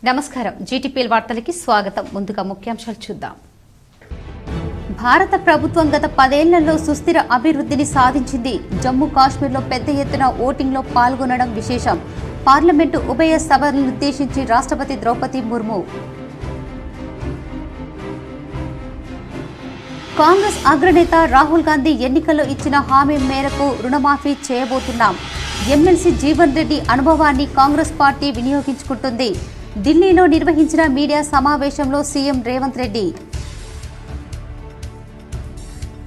నమస్కారం జీటీపీఎల్ వార్తలకి స్వాగతం. ముందుగా ముఖ్యాంశాలు చూద్దాం. భారత ప్రభుత్వం గత 10 ఏళ్లలో సుస్థిర అభివృద్ధిని సాధించింది. జమ్మూ కాశ్మీర్లో పెద్ద ఎత్తున ఓటింగ్లో పాల్గొనడం విశేషం. పార్లమెంటు ఉభయ సభలను ఉద్దేశించి రాష్ట్రపతి ద్రౌపది ముర్ము. కాంగ్రెస్ అగ్రనేత రాహుల్ గాంధీ ఎన్నికల్లో ఇచ్చిన హామీ మేరకు రుణమాఫీ చేయబోతున్నాం. ఎమ్మెల్సీ జీవన్ రెడ్డి అనుభవాన్ని కాంగ్రెస్ పార్టీ వినియోగించుకుంటుంది. ఢిల్లీలో నిర్వహించిన మీడియా సమావేశంలో సీఎం రేవంత్ రెడ్డి.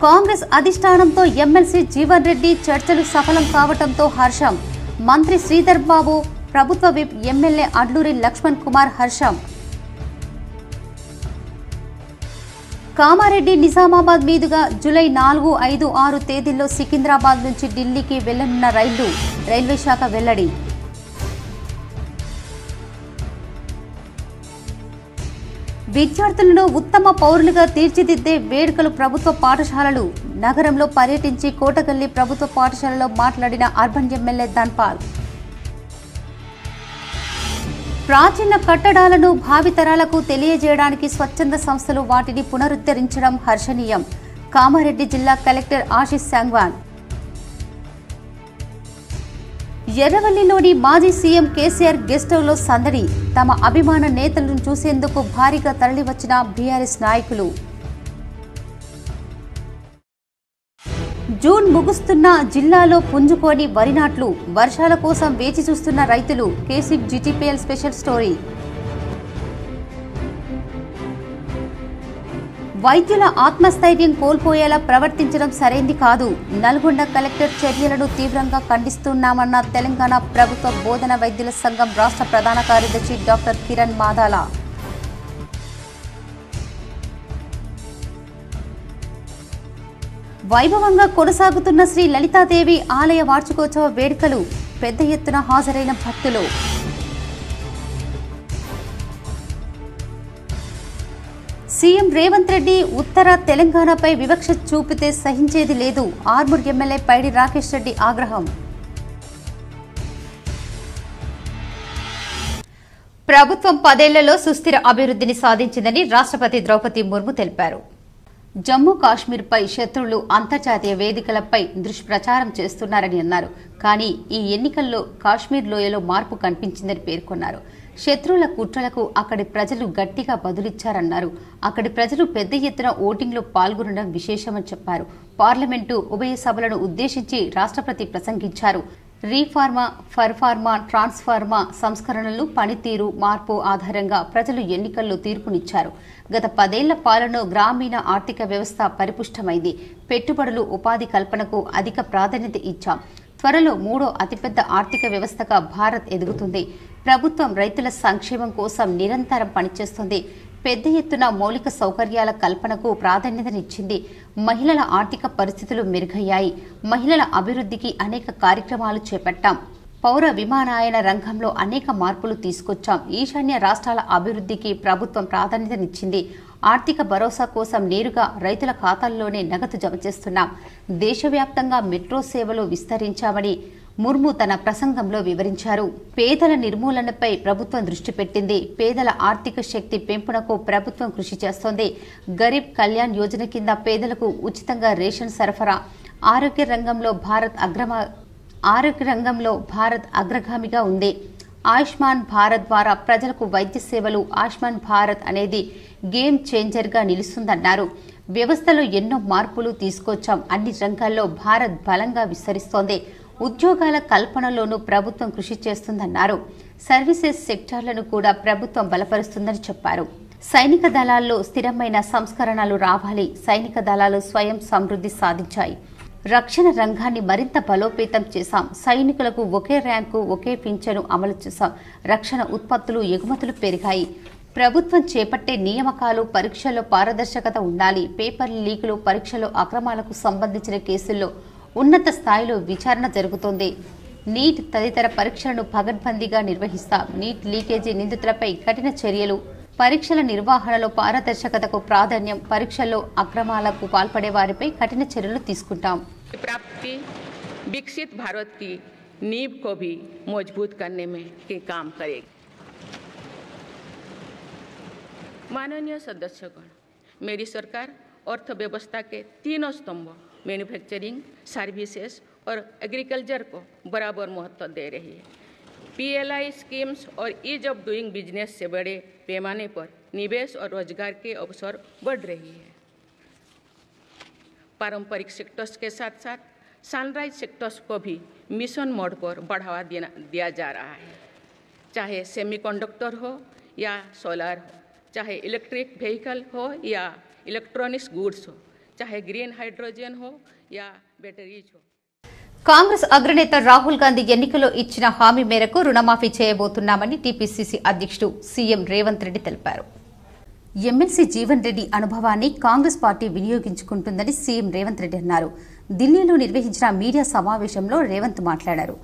కాంగ్రెస్ అధిష్టానంతో ఎమ్మెల్సీ జీవన్ రెడ్డి చర్చలు సఫలం కావడంతో హర్షం. మంత్రి శ్రీధర్ బాబు, ప్రభుత్వ విప్ ఎమ్మెల్యే అడ్లూరి లక్ష్మణ్ కుమార్ హర్షం. కామారెడ్డి నిజామాబాద్ మీదుగా జూలై 4, 5, 6 తేదీల్లో సికింద్రాబాద్ నుంచి ఢిల్లీకి వెళ్లనున్న రైల్వే శాఖ వెల్లడి. విద్యార్థులను ఉత్తమ పౌరులుగా తీర్చిదిద్దే వేడుకలు ప్రభుత్వ పాఠశాలలు. నగరంలో పర్యటించి కోటగల్లి ప్రభుత్వ పాఠశాలలో మాట్లాడిన అర్బన్ ఎమ్మెల్యే ధన్పాల్. ప్రాచీన కట్టడాలను భావితరాలకు తెలియజేయడానికి స్వచ్ఛంద సంస్థలు వాటిని పునరుద్ధరించడం హర్షణీయం. కామారెడ్డి జిల్లా కలెక్టర్ ఆశీష్ సంగ్వాన్. ఎర్రవల్లిలోని మాజీ సీఎం కేసీఆర్ గెస్ట్ హౌస్లో సందడి. తమ అభిమాన నేతలను చూసేందుకు భారీగా తరలివచ్చిన బీఆర్ఎస్ నాయకులు. జూన్ ముగుస్తున్న జిల్లాలో పుంజుకోని వరి నాట్లు. వర్షాల కోసం వేచి చూస్తున్న రైతులు. KCR GTPL special story. వైద్యుల ఆత్మస్థైర్యం కోల్పోయేలా ప్రవర్తించడం సరైంది కాదు. నల్గొండ కలెక్టర్ చర్యలను తీవ్రంగా ఖండిస్తున్నామన్న తెలంగాణ ప్రభుత్వ బోధన వైద్యుల సంఘం రాష్ట్ర ప్రధాన కార్యదర్శి డాక్టర్ కిరణ్ మాదాల. వైభవంగా కొనసాగుతున్న శ్రీ లలితాదేవి ఆలయ వార్షికోత్సవ వేడుకలు. పెద్ద ఎత్తున హాజరైన భక్తులు. సీఎం రేవంత్ రెడ్డి ఉత్తర తెలంగాణపై వివక్ష చూపితే సహించేది లేదు. ఆర్మూర్ ఎమ్మెల్యే పైడి రాకేష్ రెడ్డి ఆగ్రహం. ప్రభుత్వం 10 ఏళ్లలో సుస్థిర అభివృద్ధిని సాధించిందని రాష్ట్రపతి ద్రౌపది ముర్ము తెలిపారు. జమ్మూ కాశ్మీర్పై శత్రువులు అంతర్జాతీయ వేదికలపై దుష్ప్రచారం చేస్తున్నారని అన్నారు. కానీ ఈ ఎన్నికల్లో కాశ్మీర్ లోయలో మార్పు కనిపించిందని పేర్కొన్నారు. శత్రువుల కుట్రలకు అక్కడి ప్రజలు గట్టిగా బదులిచ్చారన్నారు. అక్కడి ప్రజలు పెద్ద ఎత్తున ఓటింగ్లో పాల్గొనడం విశేషమని చెప్పారు. పార్లమెంటు ఉభయ సభలను ఉద్దేశించి రాష్ట్రపతి ప్రసంగించారు. రీఫార్మా, ఫర్ఫార్మా, ట్రాన్స్ఫార్మా సంస్కరణలు, పనితీరు, మార్పు ఆధారంగా ప్రజలు ఎన్నికల్లో తీర్పునిచ్చారు. గత 10 ఏళ్ల పాలనలో గ్రామీణ ఆర్థిక వ్యవస్థ పరిపుష్టమైంది. పెట్టుబడులు, ఉపాధి కల్పనకు అధిక ప్రాధాన్యత ఇచ్చాం. త్వరలో 3వ అతిపెద్ద ఆర్థిక వ్యవస్థగా భారత్ ఎదుగుతుంది. ప్రభుత్వం రైతుల సంక్షేమం కోసం నిరంతరం పనిచేస్తుంది. పెద్ద ఎత్తున మౌలిక సౌకర్యాల కల్పనకు ప్రాధాన్యతనిచ్చింది. మహిళల ఆర్థిక పరిస్థితులు మెరుగయ్యాయి. మహిళల అభివృద్ధికి అనేక కార్యక్రమాలు చేపట్టాం. పౌర విమానయాన రంగంలో అనేక మార్పులు తీసుకొచ్చాం. ఈశాన్య రాష్ట్రాల అభివృద్ధికి ప్రభుత్వం ప్రాధాన్యతనిచ్చింది. ఆర్థిక భరోసా కోసం నేరుగా రైతుల ఖాతాల్లోనే నగదు జమ చేస్తున్నాం. దేశవ్యాప్తంగా మెట్రో సేవలు విస్తరించామని ముర్ము తన ప్రసంగంలో వివరించారు. పేదల నిర్మూలనపై ప్రభుత్వం దృష్టి పెట్టింది. పేదల ఆర్థిక శక్తి పెంపునకు ప్రభుత్వం కృషి చేస్తోంది. గరీబ్ కళ్యాణ్ యోజన కింద పేదలకు ఉచితంగా రేషన్ సరఫరా. ఆరోగ్య రంగంలో భారత్ అగ్రగామిగా ఉంది. ఆయుష్మాన్ భారత్ ద్వారా ప్రజలకు వైద్య సేవలు. ఆయుష్మాన్ భారత్ అనేది గేమ్ చేంజర్గా నిలుస్తుందన్నారు. వ్యవస్థలో ఎన్నో మార్పులు తీసుకొచ్చాం. అన్ని రంగాల్లో భారత్ బలంగా విస్తరిస్తోంది. ఉద్యోగాల కల్పనలోనూ ప్రభుత్వం కృషి చేస్తుందన్నారు. సర్వీసెస్ సెక్టార్లను కూడా ప్రభుత్వం బలపరుస్తుందని చెప్పారు. సైనిక దళాల్లో స్థిరమైన సంస్కరణలు రావాలి. సైనిక దళాలు స్వయం సమృద్ధి సాధించాయి. రక్షణ రంగాన్ని మరింత బలోపేతం చేశాం. సైనికులకు ఒకే ర్యాంకు, ఒకే పింఛను అమలు చేశాం. రక్షణ ఉత్పత్తులు, ఎగుమతులు పెరిగాయి. ప్రభుత్వం చేపట్టే నియామకాలు, పరీక్షల్లో పారదర్శకత ఉండాలి. పేపర్ లీకులు, పరీక్షలో అక్రమాలకు సంబంధించిన కేసుల్లో ఉన్నత స్థాయిలో విచారణ జరుగుతోంది. నీట్ తదితర పరీక్షలను పగడ్బందీగా నిర్వహిస్తాం. నీట్ లీకేజీ నిందితులపై కఠిన చర్యలు. పరీక్షల నిర్వహణలో పారదర్శకతకు ప్రాధాన్యం. పరీక్షల్లో అక్రమాలకు పాల్పడే వారిపై కఠిన చర్యలు తీసుకుంటాం. प्राप्ति विकसित भारत की नींव को भी मजबूत करने में काम करेगी। माननीय सदस्यगण, मेरी सरकार अर्थव्यवस्था के तीनों स्तंभों मैन्युफैक्चरिंग, सर्विसेज और एग्रीकल्चर को बराबर महत्व दे रही है। PLI स्कीम्स और ईज ऑफ डूइंग बिजनेस से बड़े पैमाने पर निवेश और रोजगार के अवसर बढ़ रही है। पारंपरिक सेक्टर्स के साथ साथ सनराइज सेक्टर्स को भी मिशन मोड पर बढ़ावा दिया जा रहा है। चाहे सेमीकंडक्टर हो या सोलर हो, चाहे इलेक्ट्रिक व्हीकल हो या इलेक्ट्रॉनिक्स गुड्स हो, चाहे ग्रीन हाइड्रोजन हो या बैटरीज हो। కాంగ్రెస్ అగ్రనేత రాహుల్ గాంధీ ఎన్నికల్లో ఇచ్చిన హామీ మేరకు రుణమాఫీ చేయబోతున్నామని టీపీసీసీ అధ్యక్షుడు సీఎం రేవంత్ రెడ్డి తెలిపారు. ఎమ్మెల్సీ జీవన్ రెడ్డి అనుభవాన్ని కాంగ్రెస్ పార్టీ వినియోగించుకుంటుందని సీఎం రేవంత్ రెడ్డి అన్నారు. ఢిల్లీలో నిర్వహించిన మీడియా సమావేశంలో రేవంత్ మాట్లాడారు.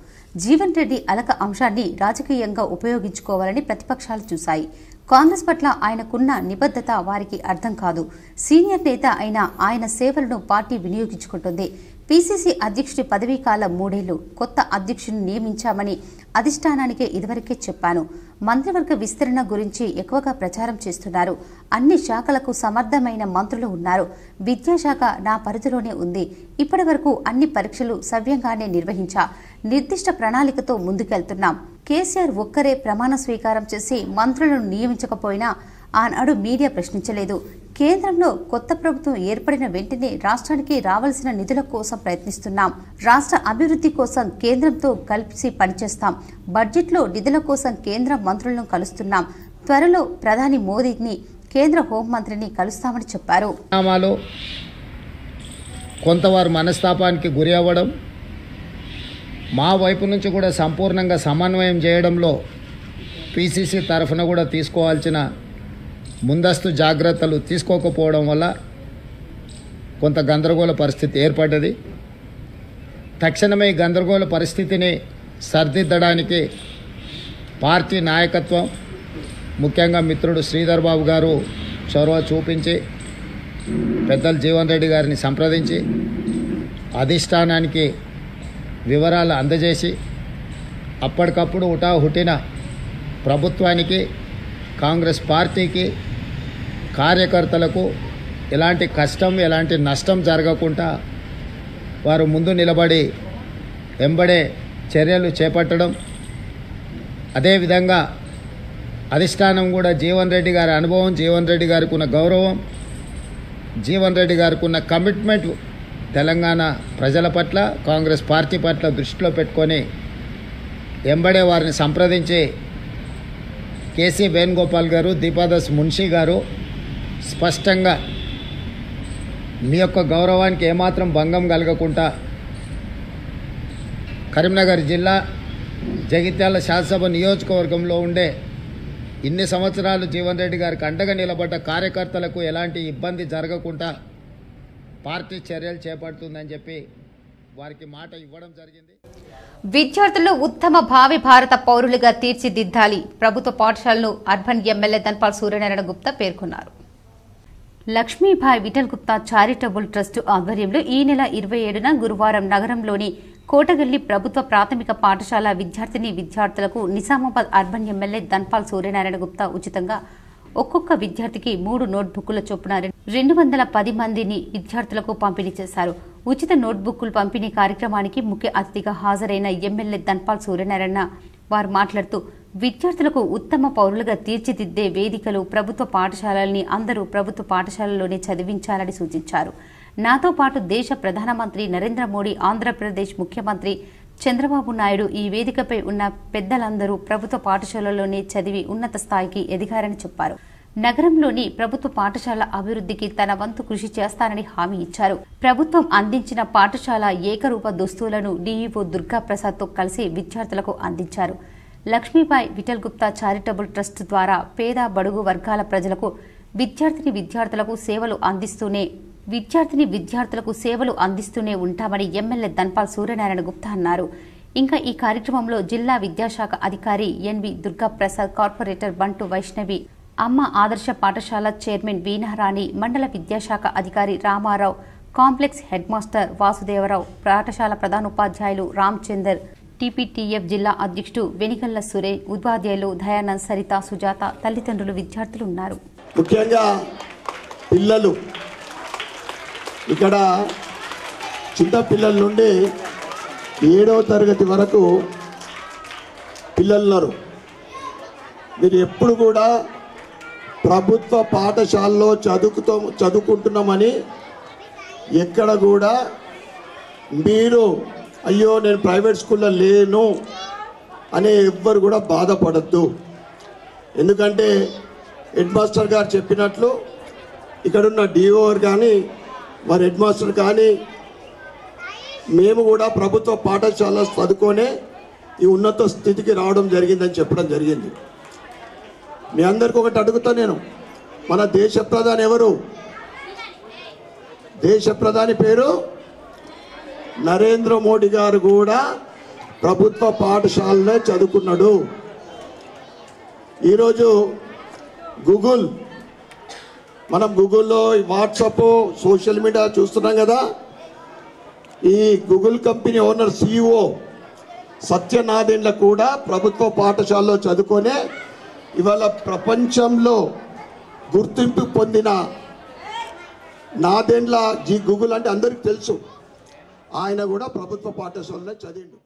జీవన్ రెడ్డి అలక అంశాన్ని రాజకీయంగా ఉపయోగించుకోవాలని ప్రతిపక్షాలు చూశాయి. కాంగ్రెస్ పట్ల ఆయనకున్న నిబద్దత వారికి అర్థం కాదు. సీనియర్ నేత అయిన ఆయన సేవలను పార్టీ వినియోగించుకుంటుంది. పీసీసీ అధ్యక్షుడి పదవీకాలం 3 ఏళ్లు. కొత్త అధ్యక్షుడిని నియమించామని అధిష్టానానికే ఇదివరకే చెప్పాను. మంత్రివర్గ విస్తరణ గురించి ఎక్కువగా ప్రచారం చేస్తున్నారు. అన్ని శాఖలకు సమర్థమైన మంత్రులు ఉన్నారు. విద్యాశాఖ నా పరిధిలోనే ఉంది. ఇప్పటి వరకు అన్ని పరీక్షలు సవ్యంగానే నిర్వహించా. నిర్దిష్ట ప్రణాళికతో ముందుకెళ్తున్నాం. కేసీఆర్ ఒక్కరే ప్రమాణ స్వీకారం చేసి మంత్రులను నియమించకపోయినా ఆనాడు మీడియా ప్రశ్నించలేదు. కేంద్రంలో కొత్త ప్రభుత్వం ఏర్పడిన వెంటనే రాష్ట్రానికి రావాల్సిన నిధుల కోసం ప్రయత్నిస్తున్నాం. రాష్ట్ర అభివృద్ధి కోసం కేంద్రంతో కలిసి పనిచేస్తాం. బడ్జెట్లో నిధుల కోసం కేంద్ర మంత్రులను కలుస్తున్నాం. త్వరలో ప్రధాని మోదీని, కేంద్ర హోంమంత్రిని కలుస్తామని చెప్పారు. కొంతవారు మనస్తాపానికి గురి అవ్వడం, మా వైపు నుంచి కూడా సంపూర్ణంగా సమన్వయం చేయడంలో పీసీసీ తరఫున కూడా తీసుకోవాల్సిన ముందస్తు జాగ్రత్తలు తీసుకోకపోవడం వల్ల కొంత గందరగోళ పరిస్థితి ఏర్పడ్డది. తక్షణమే గందరగోళ పరిస్థితిని సరిదిద్దడానికి పార్టీ నాయకత్వం, ముఖ్యంగా మిత్రుడు శ్రీధర్ బాబు గారు చొరవ చూపించి పెద్దలు జీవన్ రెడ్డి గారిని సంప్రదించి అధిష్టానానికి వివరాలు అందజేసి అప్పటికప్పుడు హుటాహుటిన ప్రభుత్వానికి, కాంగ్రెస్ పార్టీకి, కార్యకర్తలకు ఎలాంటి కష్టం, ఎలాంటి నష్టం జరగకుండా వారు ముందు నిలబడి వెంబడే చర్యలు చేపట్టడం, అదేవిధంగా అధిష్టానం కూడా జీవన్ రెడ్డి గారి అనుభవం, జీవన్ రెడ్డి గారికి ఉన్న గౌరవం, జీవన్ రెడ్డి గారికి ఉన్న కమిట్మెంట్ తెలంగాణ ప్రజల పట్ల, కాంగ్రెస్ పార్టీ పట్ల దృష్టిలో పెట్టుకొని వెంబడే వారిని సంప్రదించి కేసీ వేణుగోపాల్ గారు, దీపాదాస్ మున్షి గారు స్పష్టంగా మీ యొక్క గౌరవానికి ఏమాత్రం భంగం కలగకుండా కరీంనగర్ జిల్లా జగిత్యాల శాసనసభ నియోజకవర్గంలో ఉండే ఇన్ని సంవత్సరాలు జీవన్ రెడ్డి గారికి అండగా నిలబడ్డ కార్యకర్తలకు ఎలాంటి ఇబ్బంది జరగకుండా పార్టీ చర్యలు చేపడుతుందని చెప్పి వారికి మాట ఇవ్వడం జరిగింది. విద్యార్థులు ఉత్తమ భావి భారత పౌరులుగా తీర్చిదిద్దాలి. ప్రభుత్వ పాఠశాలను అర్బన్ ఎమ్మెల్యే ధన్పాల్ సూర్యనారాయణ గుప్తా పేర్కొన్నారు. లక్ష్మీభాయ్ విఠల్ గుప్తా చారిటబుల్ ట్రస్ట్ ఆధ్వర్యంలో ఈ నెల 27న గురువారం నగరంలోని కోటగల్లి ప్రభుత్వ ప్రాథమిక పాఠశాల విద్యార్థులకు నిజామాబాద్ అర్బన్ ఎమ్మెల్యే ధన్పాల్ సూర్యనారాయణ గుప్తా ఉచితంగా ఒక్కొక్క విద్యార్థికి 3 నోట్బుక్ల చొప్పున 210 మందిని విద్యార్థులకు పంపిణీ చేశారు. ఉచిత నోట్బుక్లు పంపిణీ కార్యక్రమానికి ముఖ్య అతిథిగా హాజరైన ఎమ్మెల్యే ధన్పాల్ సూర్యనారాయణ వారు మాట్లాడుతూ విద్యార్థులకు ఉత్తమ పౌరులుగా తీర్చిదిద్దే వేదికలు ప్రభుత్వ పాఠశాలల్ని అందరూ ప్రభుత్వ పాఠశాలల్లోనే చదివించాలని సూచించారు. నాతో పాటు దేశ ప్రధానమంత్రి నరేంద్ర మోడీ, ఆంధ్రప్రదేశ్ ముఖ్యమంత్రి చంద్రబాబు నాయుడు, ఈ వేదికపై ఉన్న పెద్దలందరూ ప్రభుత్వ పాఠశాలలోనే చదివి ఉన్నత స్థాయికి ఎదిగారని చెప్పారు. నగరంలోని ప్రభుత్వ పాఠశాల అభివృద్ధికి తన వంతు కృషి చేస్తానని హామీ ఇచ్చారు. ప్రభుత్వం అందించిన పాఠశాల ఏకరూప దుస్తులను డీఈఓ దుర్గాప్రసాద్తో కలిసి విద్యార్థులకు అందించారు. లక్ష్మీబాయి విఠల్ గుప్తా చారిటబుల్ ట్రస్ట్ ద్వారా పేద బడుగు వర్గాల ప్రజలకు విద్యార్థులకు సేవలు అందిస్తూనే ఉంటామని ఎమ్మెల్యే ధన్పాల్ సూర్యనారాయణ గుప్తా అన్నారు. ఇంకా ఈ కార్యక్రమంలో జిల్లా విద్యాశాఖ అధికారి ఎన్వి దుర్గాప్రసాద్, కార్పొరేటర్ బంటు వైష్ణవి, అమ్మ ఆదర్శ పాఠశాల చైర్మన్ వీణారాణి, మండల విద్యాశాఖ అధికారి Ramarao, complex head master Vasudevarao, పాఠశాల ప్రధానోపాధ్యాయులు రామచందర్, టీపీటీఎఫ్ జిల్లా అధ్యక్షుడు వెనిగళ్ల సురేష్, ఉపాధ్యాయులు దయానంద్, సరిత, సుజాత, తల్లిదండ్రులు, విద్యార్థులు ఉన్నారు. ముఖ్యంగా పిల్లలు ఇక్కడ చిన్న పిల్లల నుండి 7వ తరగతి వరకు పిల్లలు ఉన్నారు. మీరు ఎప్పుడు కూడా ప్రభుత్వ పాఠశాలలో చదువుకుంటున్నామని ఎక్కడ కూడా మీరు అయ్యో నేను ప్రైవేట్ స్కూల్లో లేను అనే ఎవ్వరు కూడా బాధపడద్దు. ఎందుకంటే హెడ్ మాస్టర్ గారు చెప్పినట్లు ఇక్కడున్న డిఓ కానీ మరి హెడ్ మాస్టర్ కానీ మేము కూడా ప్రభుత్వ పాఠశాల చదువుకొనే ఈ ఉన్నత స్థితికి రావడం జరిగిందని చెప్పడం జరిగింది. మీ అందరికీ ఒకటి అడుగుతా నేను, మన దేశ ప్రధాని ఎవరు? దేశ ప్రధాని పేరు నరేంద్ర మోడీ గారు కూడా ప్రభుత్వ పాఠశాలనే చదువుకున్నాడు. ఈరోజు మనం గూగుల్లో వాట్సాప్ సోషల్ మీడియా చూస్తున్నాం కదా. ఈ Google company owner CEO Satya Nadella కూడా ప్రభుత్వ పాఠశాలలో చదువుకొనే ఇవాళ ప్రపంచంలో గుర్తింపు పొందిన నాదెండ్ల గూగుల్ అంటే అందరికీ తెలుసు. ఆయన కూడా ప్రభుత్వ పాఠశాలలో చదివిండు.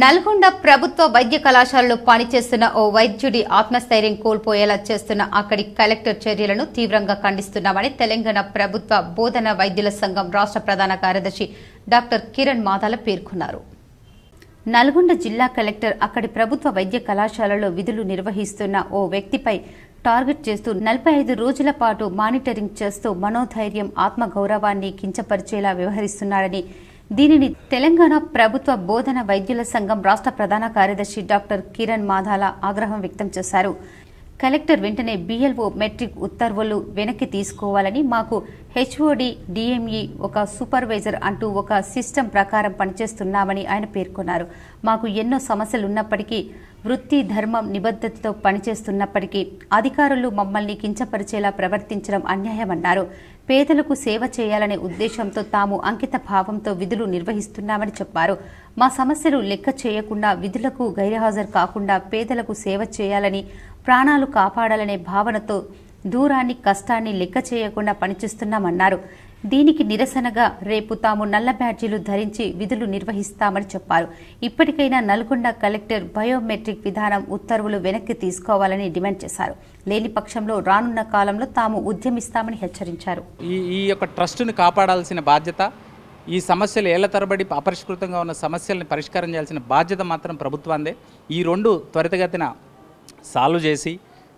నల్గొండ ప్రభుత్వ వైద్య కళాశాలలో పనిచేస్తున్న ఓ వైద్యుడి ఆత్మస్థైర్యం కోల్పోయేలా చేస్తున్న అక్కడి కలెక్టర్ చర్యలను తీవ్రంగా ఖండిస్తున్నామని తెలంగాణ ప్రభుత్వ బోధన వైద్యుల సంఘం రాష్ట్ర ప్రధాన కార్యదర్శి డాక్టర్ కిరణ్ మాదాల పేర్కొన్నారు. నల్గొండ జిల్లా కలెక్టర్ అక్కడి ప్రభుత్వ వైద్య కళాశాలలో విధులు నిర్వహిస్తున్న ఓ వ్యక్తిపై టార్గెట్ చేస్తూ 45 రోజుల పాటు మానిటరింగ్ చేస్తూ మనోధైర్యం ఆత్మగౌరవాన్ని కించపరిచేలా వ్యవహరిస్తున్నారని, దీనిని తెలంగాణ ప్రభుత్వ బోధన వైద్యుల సంఘం రాష్ట్ర ప్రధాన కార్యదర్శి డాక్టర్ కిరణ్ మాదాల ఆగ్రహం వ్యక్తం చేశారు. కలెక్టర్ వెంటనే BLO మెట్రిక్ ఉత్తర్వులు వెనక్కి తీసుకోవాలని, మాకు HOD, DME, ఒక సూపర్వైజర్ అంటూ ఒక సిస్టమ్ ప్రకారం పనిచేస్తున్నామని ఆయన పేర్కొన్నారు. మాకు ఎన్నో సమస్యలున్నప్పటికీ, వృత్తి ధర్మం నిబద్ధతతో పనిచేస్తున్నప్పటికీ అధికారులు మమ్మల్ని కించపరిచేలా ప్రవర్తించడం అన్యాయమన్నారు. పేదలకు సేవ చేయాలనే ఉద్దేశంతో తాము అంకిత భావంతో విధులు నిర్వహిస్తున్నామని చెప్పారు. మా సమస్యలు లెక్క చేయకుండా, విధులకు గైర్హాజరు కాకుండా పేదలకు సేవ చేయాలని, ప్రాణాలు కాపాడాలనే భావనతో దూరాన్ని కష్టాన్ని లెక్క చేయకుండా పనిచేస్తున్నామన్నారు. దీనికి నిరసనగా రేపు తాము నల్ల బ్యాడ్జీలు ధరించి విధులు నిర్వహిస్తామని చెప్పారు. ఇప్పటికైనా నల్గొండ కలెక్టర్ బయోమెట్రిక్ విధానం ఉత్తర్వులు వెనక్కి తీసుకోవాలని డిమాండ్ చేశారు. లేని పక్షంలో రానున్న కాలంలో తాము ఉద్యమిస్తామని హెచ్చరించారు. ఈ యొక్క ట్రస్టును కాపాడాల్సిన బాధ్యత, ఈ సమస్యలు ఏళ్ల తరబడి అపరిష్కృతంగా ఉన్న సమస్యలను పరిష్కారం చేయాల్సిన బాధ్యత మాత్రం ప్రభుత్వాందే. ఈ రెండు త్వరితగతిన సాల్వ్ చేసి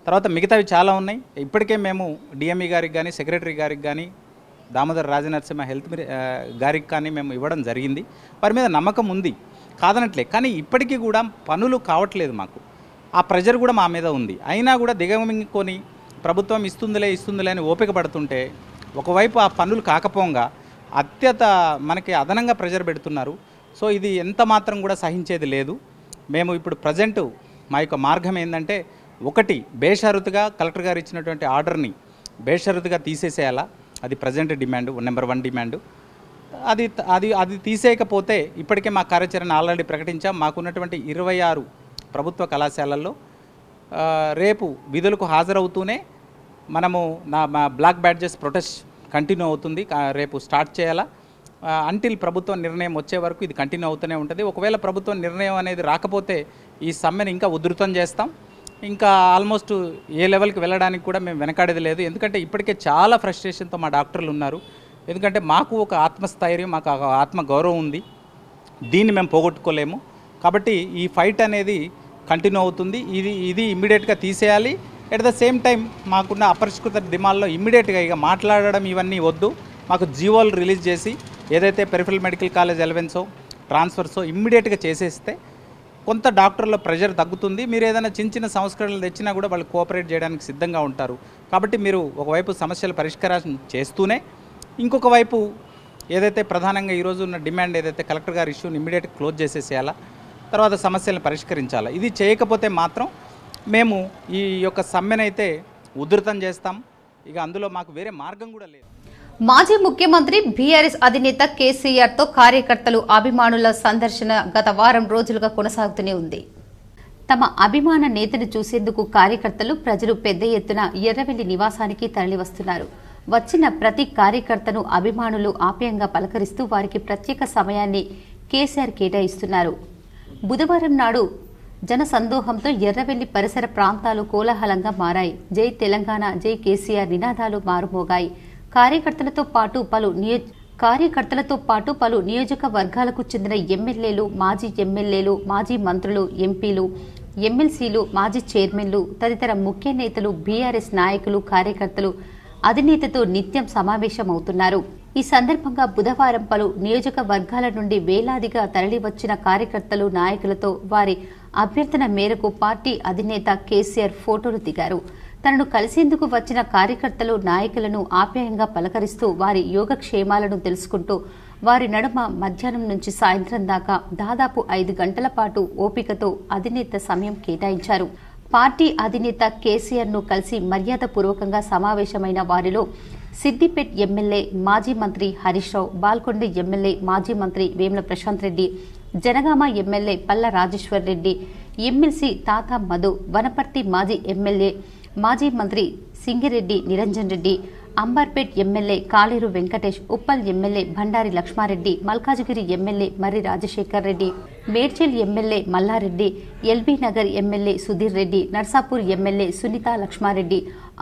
తర్వాత మిగతావి చాలా ఉన్నాయి. ఇప్పటికే మేము DME గారికి కానీ, సెక్రటరీ గారికి కానీ, దామోదర్ రాజనరసింహ హెల్త్ గారికి కానీ మేము ఇవ్వడం జరిగింది. వారి మీద నమ్మకం ఉంది, కాదనట్లే. కానీ ఇప్పటికీ కూడా పనులు కావట్లేదు. మాకు ఆ ప్రెజర్ కూడా మా మీద ఉంది. అయినా కూడా దిగమింగుకొని ప్రభుత్వం ఇస్తుందిలే అని ఓపిక పడుతుంటే, ఒకవైపు ఆ పనులు కాకపోగా మనకి అదనంగా ప్రెజర్ పెడుతున్నారు. సో ఇది ఎంత మాత్రం కూడా సహించేది లేదు. మేము ఇప్పుడు ప్రజెంట్ మా యొక్క మార్గం ఏంటంటే, ఒకటి బేషరతుగా కలెక్టర్ గారు ఇచ్చినటువంటి ఆర్డర్ని బేషరతుగా తీసేసేయాలా, అది ప్రజెంట్ డిమాండ్, నెంబర్ 1 డిమాండ్. అది తీసేయకపోతే ఇప్పటికే మా కార్యాచరణ ఆల్రెడీ ప్రకటించాం. మాకున్నటువంటి 26 ప్రభుత్వ కళాశాలల్లో రేపు విధులకు హాజరవుతూనే మనము మా బ్లాక్ బ్యాడ్జెస్ ప్రొటెస్ట్ కంటిన్యూ అవుతుంది. రేపు స్టార్ట్ చేయాలా, అంటిల్ ప్రభుత్వం నిర్ణయం వచ్చే వరకు ఇది కంటిన్యూ అవుతూనే ఉంటుంది. ఒకవేళ ప్రభుత్వం నిర్ణయం అనేది రాకపోతే ఈ సమ్మెను ఇంకా ఉధృతం చేస్తాం. ఇంకా ఆల్మోస్ట్ ఏ లెవెల్కి వెళ్ళడానికి కూడా మేము వెనకాడేది లేదు. ఎందుకంటే ఇప్పటికే చాలా ఫ్రస్ట్రేషన్తో మా డాక్టర్లు ఉన్నారు. ఎందుకంటే మాకు ఒక ఆత్మస్థైర్యం, మాకు ఆత్మ గౌరవం ఉంది, దీన్ని మేము పోగొట్టుకోలేము. కాబట్టి ఈ ఫైట్ అనేది కంటిన్యూ అవుతుంది. ఇది ఇమ్మీడియట్గా తీసేయాలి. ఎట్ ద సేమ్ టైం మాకున్న అపరిష్కృత డిమాండ్లో ఇమ్మీడియట్గా ఇక మాట్లాడడం ఇవన్నీ వద్దు. మాకు జీవోలు రిలీజ్ చేసి ఏదైతే పెరిఫెరల్ మెడికల్ కాలేజ్ ఎలవెన్సో ట్రాన్స్ఫర్సో ఇమ్మీడియట్గా చేసేస్తే కొంత డాక్టర్ల ప్రెషర్ తగ్గుతుంది. మీరు ఏదైనా చిన్న సంస్కరణలు తెచ్చినా కూడా వాళ్ళు కోఆపరేట్ చేయడానికి సిద్ధంగా ఉంటారు. కాబట్టి మీరు ఒకవైపు సమస్యల పరిష్కారం చేస్తూనే, ఇంకొక వైపు ఏదైతే ప్రధానంగా ఈరోజు ఉన్న డిమాండ్ ఏదైతే కలెక్టర్ గారి ఇష్యూని ఇమ్మీడియట్గా క్లోజ్ చేసేసేయాలా, తర్వాత సమస్యలను పరిష్కరించాలా. ఇది చేయకపోతే మాత్రం మేము ఈ యొక్క సమ్మెనైతే ఉధృతం చేస్తాం. ఇక అందులో మాకు వేరే మార్గం కూడా లేదు. మాజీ ముఖ్యమంత్రి బీఆర్ఎస్ అధినేత కేసీఆర్ తో కార్యకర్తలు, అభిమానుల సందర్శన గత వారం రోజులుగా కొనసాగుతూనే ఉంది. తమ అభిమాన నేతను చూసేందుకు కార్యకర్తలు ప్రజలు పెద్ద ఎత్తున ఎర్రవెల్లి నివాసానికి తరలివస్తున్నారు. వచ్చిన ప్రతి కార్యకర్తను అభిమానులు ఆప్యాయంగా పలకరిస్తూ వారికి ప్రత్యేక సమయాన్ని కేసీఆర్ కేటాయిస్తున్నారు. బుధవారం నాడు జన సందోహంతో ఎర్రవెల్లి పరిసర ప్రాంతాలు కోలాహలంగా మారాయి. జై తెలంగాణ, జై కేసీఆర్ నినాదాలు మారుమోగాయి. కార్యకర్తలతో పాటు పలు నియోజకవర్గాలకు చెందిన ఎమ్మెల్యేలు, మాజీ ఎమ్మెల్యేలు, మాజీ మంత్రులు, ఎంపీలు, ఎమ్మెల్సీలు, మాజీ చైర్మన్లు తదితర ముఖ్య నేతలు, బీఆర్ఎస్ నాయకులు, కార్యకర్తలు అధినేతతో నిత్యం సమావేశమవుతున్నారు. ఈ సందర్భంగా బుధవారం పలు నియోజకవర్గాల నుండి వేలాదిగా తరలివచ్చిన కార్యకర్తలు, నాయకులతో వారి అభ్యర్థన మేరకు పార్టీ అధినేత కేసీఆర్ ఫోటోలు దిగారు. తనను కలిసేందుకు వచ్చిన కార్యకర్తలు, నాయకులను ఆప్యాయంగా పలకరిస్తూ వారి యోగక్షేమాలను తెలుసుకుంటూ వారి నడుమ మధ్యాహ్నం నుంచి సాయంత్రం దాకా దాదాపు 5 గంటల పాటు ఓపికతో అధినేత సమయం కేటాయించారు. పార్టీ అధినేత కేసీఆర్ ను కలిసి మర్యాదపూర్వకంగా సమావేశమైన వారిలో సిద్దిపేట్ ఎమ్మెల్యే మాజీ మంత్రి హరీష్ రావు, బాల్కొండ ఎమ్మెల్యే మాజీ మంత్రి వేముల ప్రశాంత్ రెడ్డి, జనగామ ఎమ్మెల్యే పల్ల రాజేశ్వర్ రెడ్డి, ఎమ్మెల్సీ తాత మధు, వనపర్తి మాజీ ఎమ్మెల్యే మాజీ మంత్రి Singireddy Niranjan Reddy, Amberpet MLA Kaleru Venkatesh, Uppal MLA Bhandari Lakshmareddy, Malkajgiri MLA Marri Rajasekhar Reddy, Medchal MLA Mallareddy, LB Nagar MLA Sudheer Reddy, Narsapur MLA Sunitha Lakshmareddy,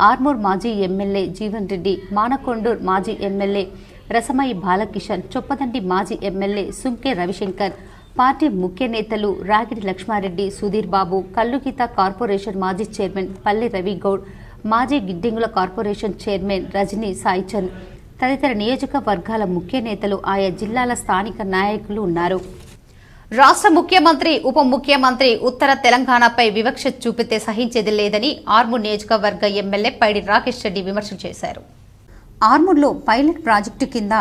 Armoor మాజీ ఎమ్మెల్యే జీవన్ రెడ్డి, మానకొండూర్ మాజీ ఎమ్మెల్యే రసమయి బాలకిషన్, చొప్పదండి మాజీ ఎమ్మెల్యే సుంకే రవిశంకర్, పార్టీ ముఖ్య నేతలు రాగిడి లక్ష్మారెడ్డి, సుధీర్ బాబు, కల్లుగీత కార్పొరేషన్ మాజీ చైర్మన్ పల్లె రవిగౌడ్, మాజీ గిడ్డింగుల కార్పొరేషన్ చైర్మన్ రజనీ సాయిచంద్ తదితర నియోజకవర్గాల ముఖ్య నేతలు, ఆయా జిల్లాల స్థానిక నాయకులు ఉన్నారు. రాష్ట్ర ముఖ్యమంత్రి, ఉప ముఖ్యమంత్రి ఉత్తర తెలంగాణపై వివక్ష చూపితే సహించేది లేదని ఆర్మూర్ నియోజకవర్గ ఎమ్మెల్యే పైడి రాకేష్ రెడ్డి విమర్శలు చేశారు. ఆర్మూర్లో పైలట్ ప్రాజెక్టు కింద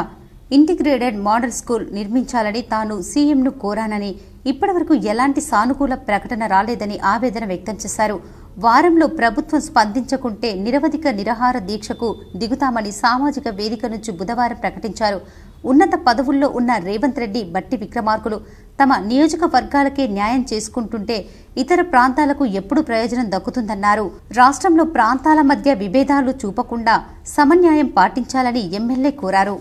ఇంటిగ్రేటెడ్ మోడల్ స్కూల్ నిర్మించాలని తాను సీఎంను కోరానని, ఇప్పటివరకు ఎలాంటి సానుకూల ప్రకటన రాలేదని ఆవేదన వ్యక్తం చేశారు. వారంలో ప్రభుత్వం స్పందించకుంటే నిరవధిక నిరాహార దీక్షకు దిగుతామని సామాజిక వేదిక నుంచి బుధవారం ప్రకటించారు. ఉన్నత పదవుల్లో ఉన్న రేవంత్ రెడ్డి, బట్టి విక్రమార్కులు తమ నియోజకవర్గాలకే న్యాయం చేసుకుంటుంటే ఇతర ప్రాంతాలకు ఎప్పుడు ప్రయోజనం దక్కుతుందన్నారు. రాష్ట్రంలో ప్రాంతాల మధ్య విభేదాలు చూపకుండా సమన్యాయం పాటించాలని ఎమ్మెల్యే కోరారు.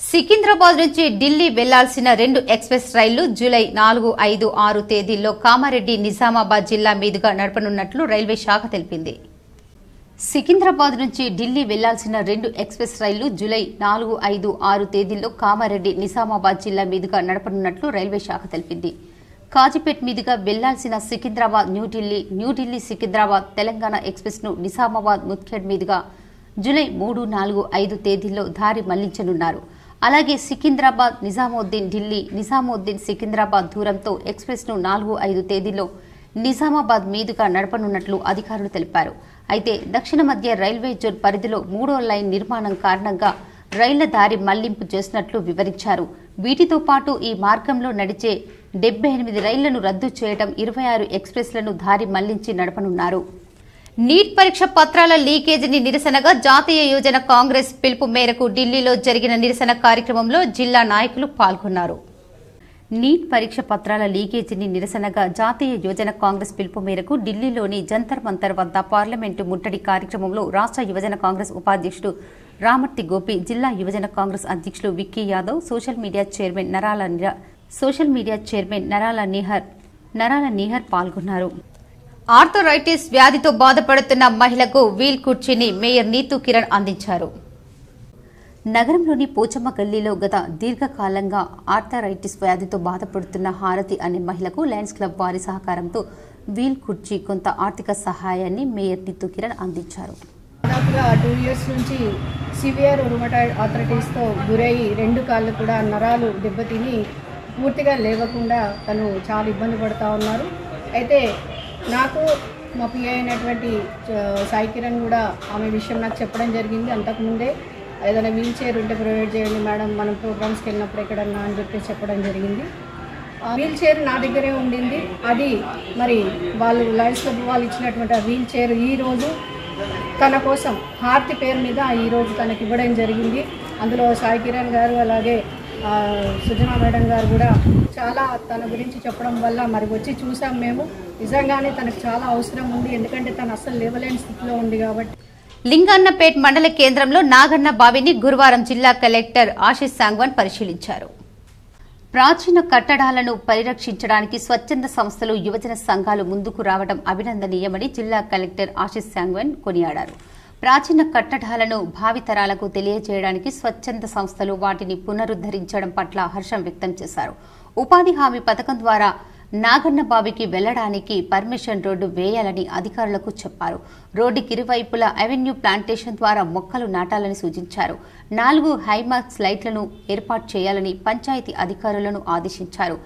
సికింద్రాబాద్ నుంచి ఢిల్లీ వెళ్లాల్సిన 2 ఎక్స్ప్రెస్ రైళ్లు జూలై 4, 5, 6 తేదీల్లో కామారెడ్డి, నిజామాబాద్ జిల్లా మీదుగా నడపనున్నట్లు రైల్వే శాఖ తెలిపింది. సికింద్రాబాద్ నుంచి ఢిల్లీ వెళ్లాల్సిన 2 ఎక్స్ప్రెస్ రైళ్లు జూలై 4, 5, 6 తేదీల్లో కామారెడ్డి, నిజామాబాద్ జిల్లా మీదుగా నడపనున్నట్లు రైల్వే శాఖ తెలిపింది. కాజీపేట్ మీదుగా వెళ్లాల్సిన సికింద్రాబాద్, న్యూఢిల్లీ సికింద్రాబాద్ తెలంగాణ ఎక్స్ప్రెస్ ను నిజామాబాద్, ముద్ఖేడ్ మీదుగా జూలై 3, 4, 5 తేదీల్లో దారి మళ్లించనున్నారు. అలాగే సికింద్రాబాద్, నిజాముద్దీన్ ఢిల్లీ, నిజాముద్దీన్ సికింద్రాబాద్ దూరంతో ఎక్స్ప్రెస్ ను 4, 5 తేదీల్లో నిజామాబాద్ మీదుగా నడపనున్నట్లు అధికారులు తెలిపారు. అయితే దక్షిణ మధ్య రైల్వే జోన్ పరిధిలో 3వ లైన్ నిర్మాణం కారణంగా రైళ్ల దారి మళ్లింపు చేసినట్లు వివరించారు. వీటితో పాటు ఈ మార్గంలో నడిచే 78 రైళ్లను రద్దు చేయడం, 26 ఎక్స్ప్రెస్లను దారి మళ్లించి నడపనున్నారు. నీట్ పరీక్ష పత్రాల లీకేజీని నిరసనగా జాతీయ యువజన కాంగ్రెస్ పిలుపు మేరకు ఢిల్లీలో జరిగిన నిరసన కార్యక్రమంలో జిల్లా నాయకులు పాల్గొన్నారు. నీట్ పరీక్ష పత్రాల లీకేజీని నిరసనగా జాతీయ యువజన కాంగ్రెస్ పిలుపు మేరకు ఢిల్లీలోని జంతర్ మంతర్ వద్ద పార్లమెంటు ముట్టడి కార్యక్రమంలో రాష్ట్ర యువజన కాంగ్రెస్ ఉపాధ్యక్షుడు రామర్తి గోపి, జిల్లా యువజన కాంగ్రెస్ అధ్యక్షులు Vicky Yadav, social media chairman నరాల నిహర్ పాల్గొన్నారు. ఆర్థరైటిస్ వ్యాధితో బాధపడుతున్న మహిళకు వీల్ కుర్చీని మేయర్ నీతూ కిరణ్ అందించారు. నగరంలోని పోచమ్మ గల్లీలో గత దీర్ఘకాలంగా ఆర్థరైటిస్ వ్యాధితో బాధపడుతున్న హారతి అనే మహిళకు లయన్స్ క్లబ్ వారి సహకారంతో వీల్ కుర్చీ కొంత ఆర్థిక సహాయాన్ని మేయర్ నీతూ కిరణ్ అందించారు. దాదాపుగా 2 years నుంచి సివియర్ రుమటాయిడ్ ఆర్థరైటిస్తో గురయ్యి 2 కాళ్ళు కూడా నరాలు దెబ్బతిని పూర్తిగా లేవకుండా తను చాలా ఇబ్బంది పడుతూ ఉన్నారు. అయితే నాకు మా పిఏ అయినటువంటి సాయి కిరణ్ కూడా ఆమె విషయం నాకు చెప్పడం జరిగింది. అంతకుముందే ఏదైనా వీల్ చైర్ ఉంటే ప్రొవైడ్ చేయండి మేడం, మనం ప్రోగ్రామ్స్కి వెళ్ళినప్పుడు ఎక్కడన్నా అని చెప్పి చెప్పడం జరిగింది. వీల్ చైర్ నా దగ్గరే ఉండింది. అది మరి వాళ్ళు లయన్స్ క్లబ్ వాళ్ళు ఇచ్చినటువంటి ఆ వీల్ చైర్ ఈరోజు తన కోసం హారతి పేరు మీద ఈరోజు తనకి ఇవ్వడం జరిగింది. అందులో సాయి కిరణ్ గారు అలాగే సుజనా మేడం గారు కూడా చాలా తన గురించి చెప్పడం వల్ల మరి వచ్చి చూసాం మేము. నిజంగానే తనకు చాలా అవసరం ఉంది, ఎందుకంటే తను అస్సలు లేవలేని స్థితిలో ఉంది కాబట్టి. లింగన్నపేట్ మండల కేంద్రంలో నాగన్న బావిని గురువారం జిల్లా కలెక్టర్ ఆశీష్ సాంగ్వాన్ పరిశీలించారు. ప్రాచీన కట్టడాలను పరిరక్షించడానికి స్వచ్ఛంద సంస్థలు, యువజన సంఘాలు ముందుకు రావడం అభినందనీయమని జిల్లా కలెక్టర్ ఆశీష్ సాంగ్వాన్ కొనియాడారు. ప్రాచీన కట్టడాలను భావితరాలకు తెలియజేయడానికి స్వచ్ఛంద సంస్థలు వాటిని పునరుద్ధరించడం పట్ల హర్షం వ్యక్తం చేశారు. ఉపాధి హామీ పథకం ద్వారా నాగన్న బావికి వెళ్లడానికి పర్మిషన్ రోడ్డు వేయాలని అధికారులకు చెప్పారు. రోడ్డుకి ఇరువైపులా అవెన్యూ ప్లాంటేషన్ ద్వారా మొక్కలు నాటాలని సూచించారు. 4 హైమాక్స్ లైట్లను ఏర్పాటు చేయాలని పంచాయతీ అధికారులను ఆదేశించారు.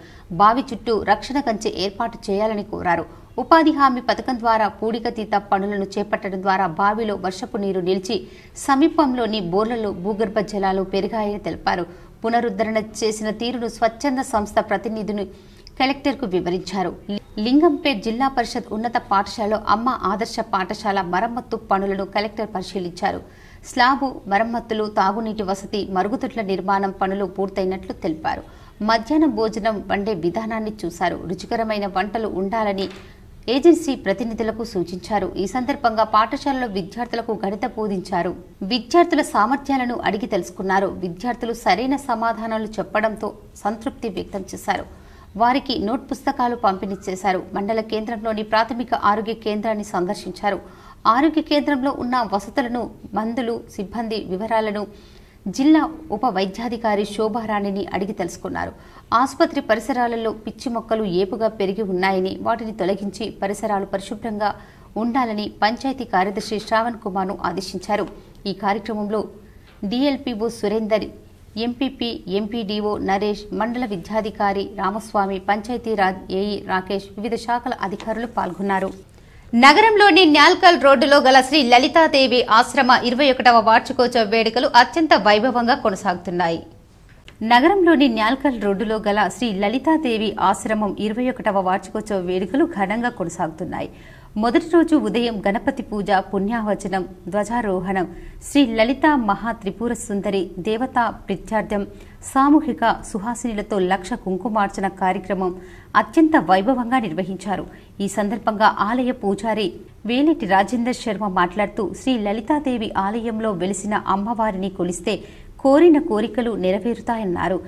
బావి చుట్టూ రక్షణ కంచె ఏర్పాటు చేయాలని కోరారు. ఉపాధి హామీ పథకం ద్వారా పూడికతీత పనులను చేపట్టడం ద్వారా బావిలో వర్షపు నీరు నిలిచి సమీపంలోని బోర్లలో భూగర్భ జలాలు పెరిగాయని తెలిపారు. పునరుద్ధరణ చేసిన తీరును స్వచ్ఛంద సంస్థ ప్రతినిధులు కలెక్టర్కు వివరించారు. లింగంపేట్ జిల్లా పరిషత్ ఉన్నత పాఠశాలలో అమ్మ ఆదర్శ పాఠశాల మరమ్మత్తు పనులను కలెక్టర్ పరిశీలించారు. స్లాబు మరమ్మతులు, తాగునీటి వసతి, మరుగుదొడ్ల నిర్మాణం పనులు పూర్తయినట్లు తెలిపారు. మధ్యాహ్నం భోజనం వండే విధానాన్ని చూశారు. రుచికరమైన వంటలు ఉండాలని ఏజెన్సీ ప్రతినిధులకు సూచించారు. ఈ సందర్భంగా పాఠశాలలో విద్యార్థులకు గణిత బోధించారు. విద్యార్థుల సామర్థ్యాలను అడిగి తెలుసుకున్నారు. విద్యార్థులు సరైన సమాధానాలు చెప్పడంతో సంతృప్తి వ్యక్తం చేశారు. వారికి నోట్ పుస్తకాలు పంపిణీ చేశారు. మండల కేంద్రంలోని ప్రాథమిక ఆరోగ్య కేంద్రాన్ని సందర్శించారు. ఆరోగ్య కేంద్రంలో ఉన్న వసతులను, మందులు, సిబ్బంది వివరాలను జిల్లా ఉప వైద్యాధికారి శోభారాణిని అడిగి తెలుసుకున్నారు. ఆసుపత్రి పరిసరాలలో పిచ్చి మొక్కలు ఏపుగా పెరిగి ఉన్నాయని వాటిని తొలగించి పరిసరాలు పరిశుభ్రంగా ఉండాలని పంచాయతీ కార్యదర్శి శ్రావణ్ కుమార్ను ఆదేశించారు. ఈ కార్యక్రమంలో DLPO Surender, MPP, MPDO Naresh, మండల విద్యాధికారి రామస్వామి, పంచాయతీరాజ్ ఏఈ రాకేష్, వివిధ శాఖల అధికారులు పాల్గొన్నారు. నగరంలోని న్యాల్కల్ రోడ్డులో గల శ్రీ లలితాదేవి ఆశ్రమ 21వ వార్షికోత్సవ వేడుకలు అత్యంత వైభవంగా కొనసాగుతున్నాయి. నగరంలోని న్యాల్కల్ రోడ్డులో గల శ్రీ లలితాదేవి ఆశ్రమం 21వ వార్షికోత్సవ వేడుకలు ఘనంగా కొనసాగుతున్నాయి. మొదటి రోజు ఉదయం గణపతి పూజ, పుణ్యావచనం, ధ్వజారోహణం, శ్రీ లలితా మహా త్రిపుర సుందరి దేవతా ప్రీత్యార్థం, సామూహిక సుహాసినులతో 1,00,000 కుంకుమార్చన కార్యక్రమం అత్యంత వైభవంగా నిర్వహించారు. ఈ సందర్భంగా ఆలయ పూజారి వేలేటి రాజేందర్ శర్మ మాట్లాడుతూ, శ్రీ లలితాదేవి ఆలయంలో వెలిసిన అమ్మవారిని కొలిస్తే కోరిన కోరికలు నెరవేరుతాయన్నారు.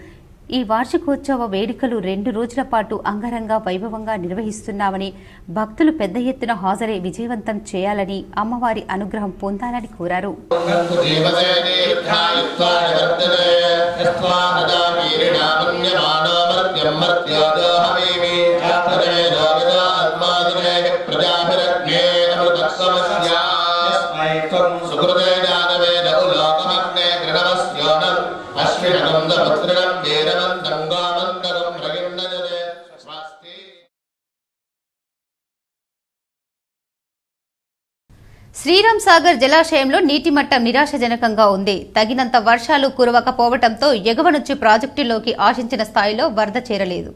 ఈ వార్షికోత్సవ వేడుకలు 2 రోజుల పాటు అంగరంగ వైభవంగా నిర్వహిస్తున్నామని, భక్తులు పెద్ద ఎత్తున హాజరై విజయవంతం చేయాలని, అమ్మవారి అనుగ్రహం పొందాలని కోరారు. శ్రీరామ్ సాగర్ జలాశయంలో నీటి మట్టం నిరాశజనకంగా ఉంది. తగినంత వర్షాలు కురవకపోవడంతో ఎగువ నుంచి ప్రాజెక్టులోకి ఆశించిన స్థాయిలో వరద చేరలేదు.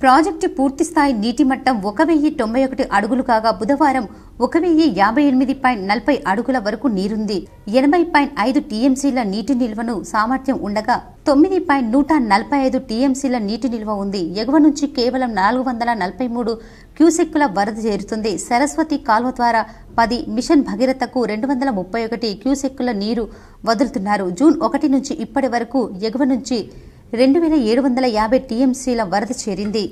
ప్రాజెక్టు పూర్తిస్థాయి నీటి మట్టం 1,091 అడుగులు కాగా బుధవారం 1,058.40 అడుగుల వరకు నీరుంది. 80.5 టీఎంసీల నీటి నిల్వను సామర్థ్యం ఉండగా 9.145 టీఎంసీల నీటి నిల్వ ఉంది. ఎగువ నుంచి కేవలం 443 క్యూసెక్కుల వరద చేరుతుంది. సరస్వతి కాల్వ ద్వారా 10, మిషన్ భగీరథకు 231 క్యూసెక్కుల నీరు వదులుతున్నారు. జూన్ 1 నుంచి ఇప్పటి వరకు ఎగువ నుంచి 2,750 టీఎంసీల వరద చేరింది.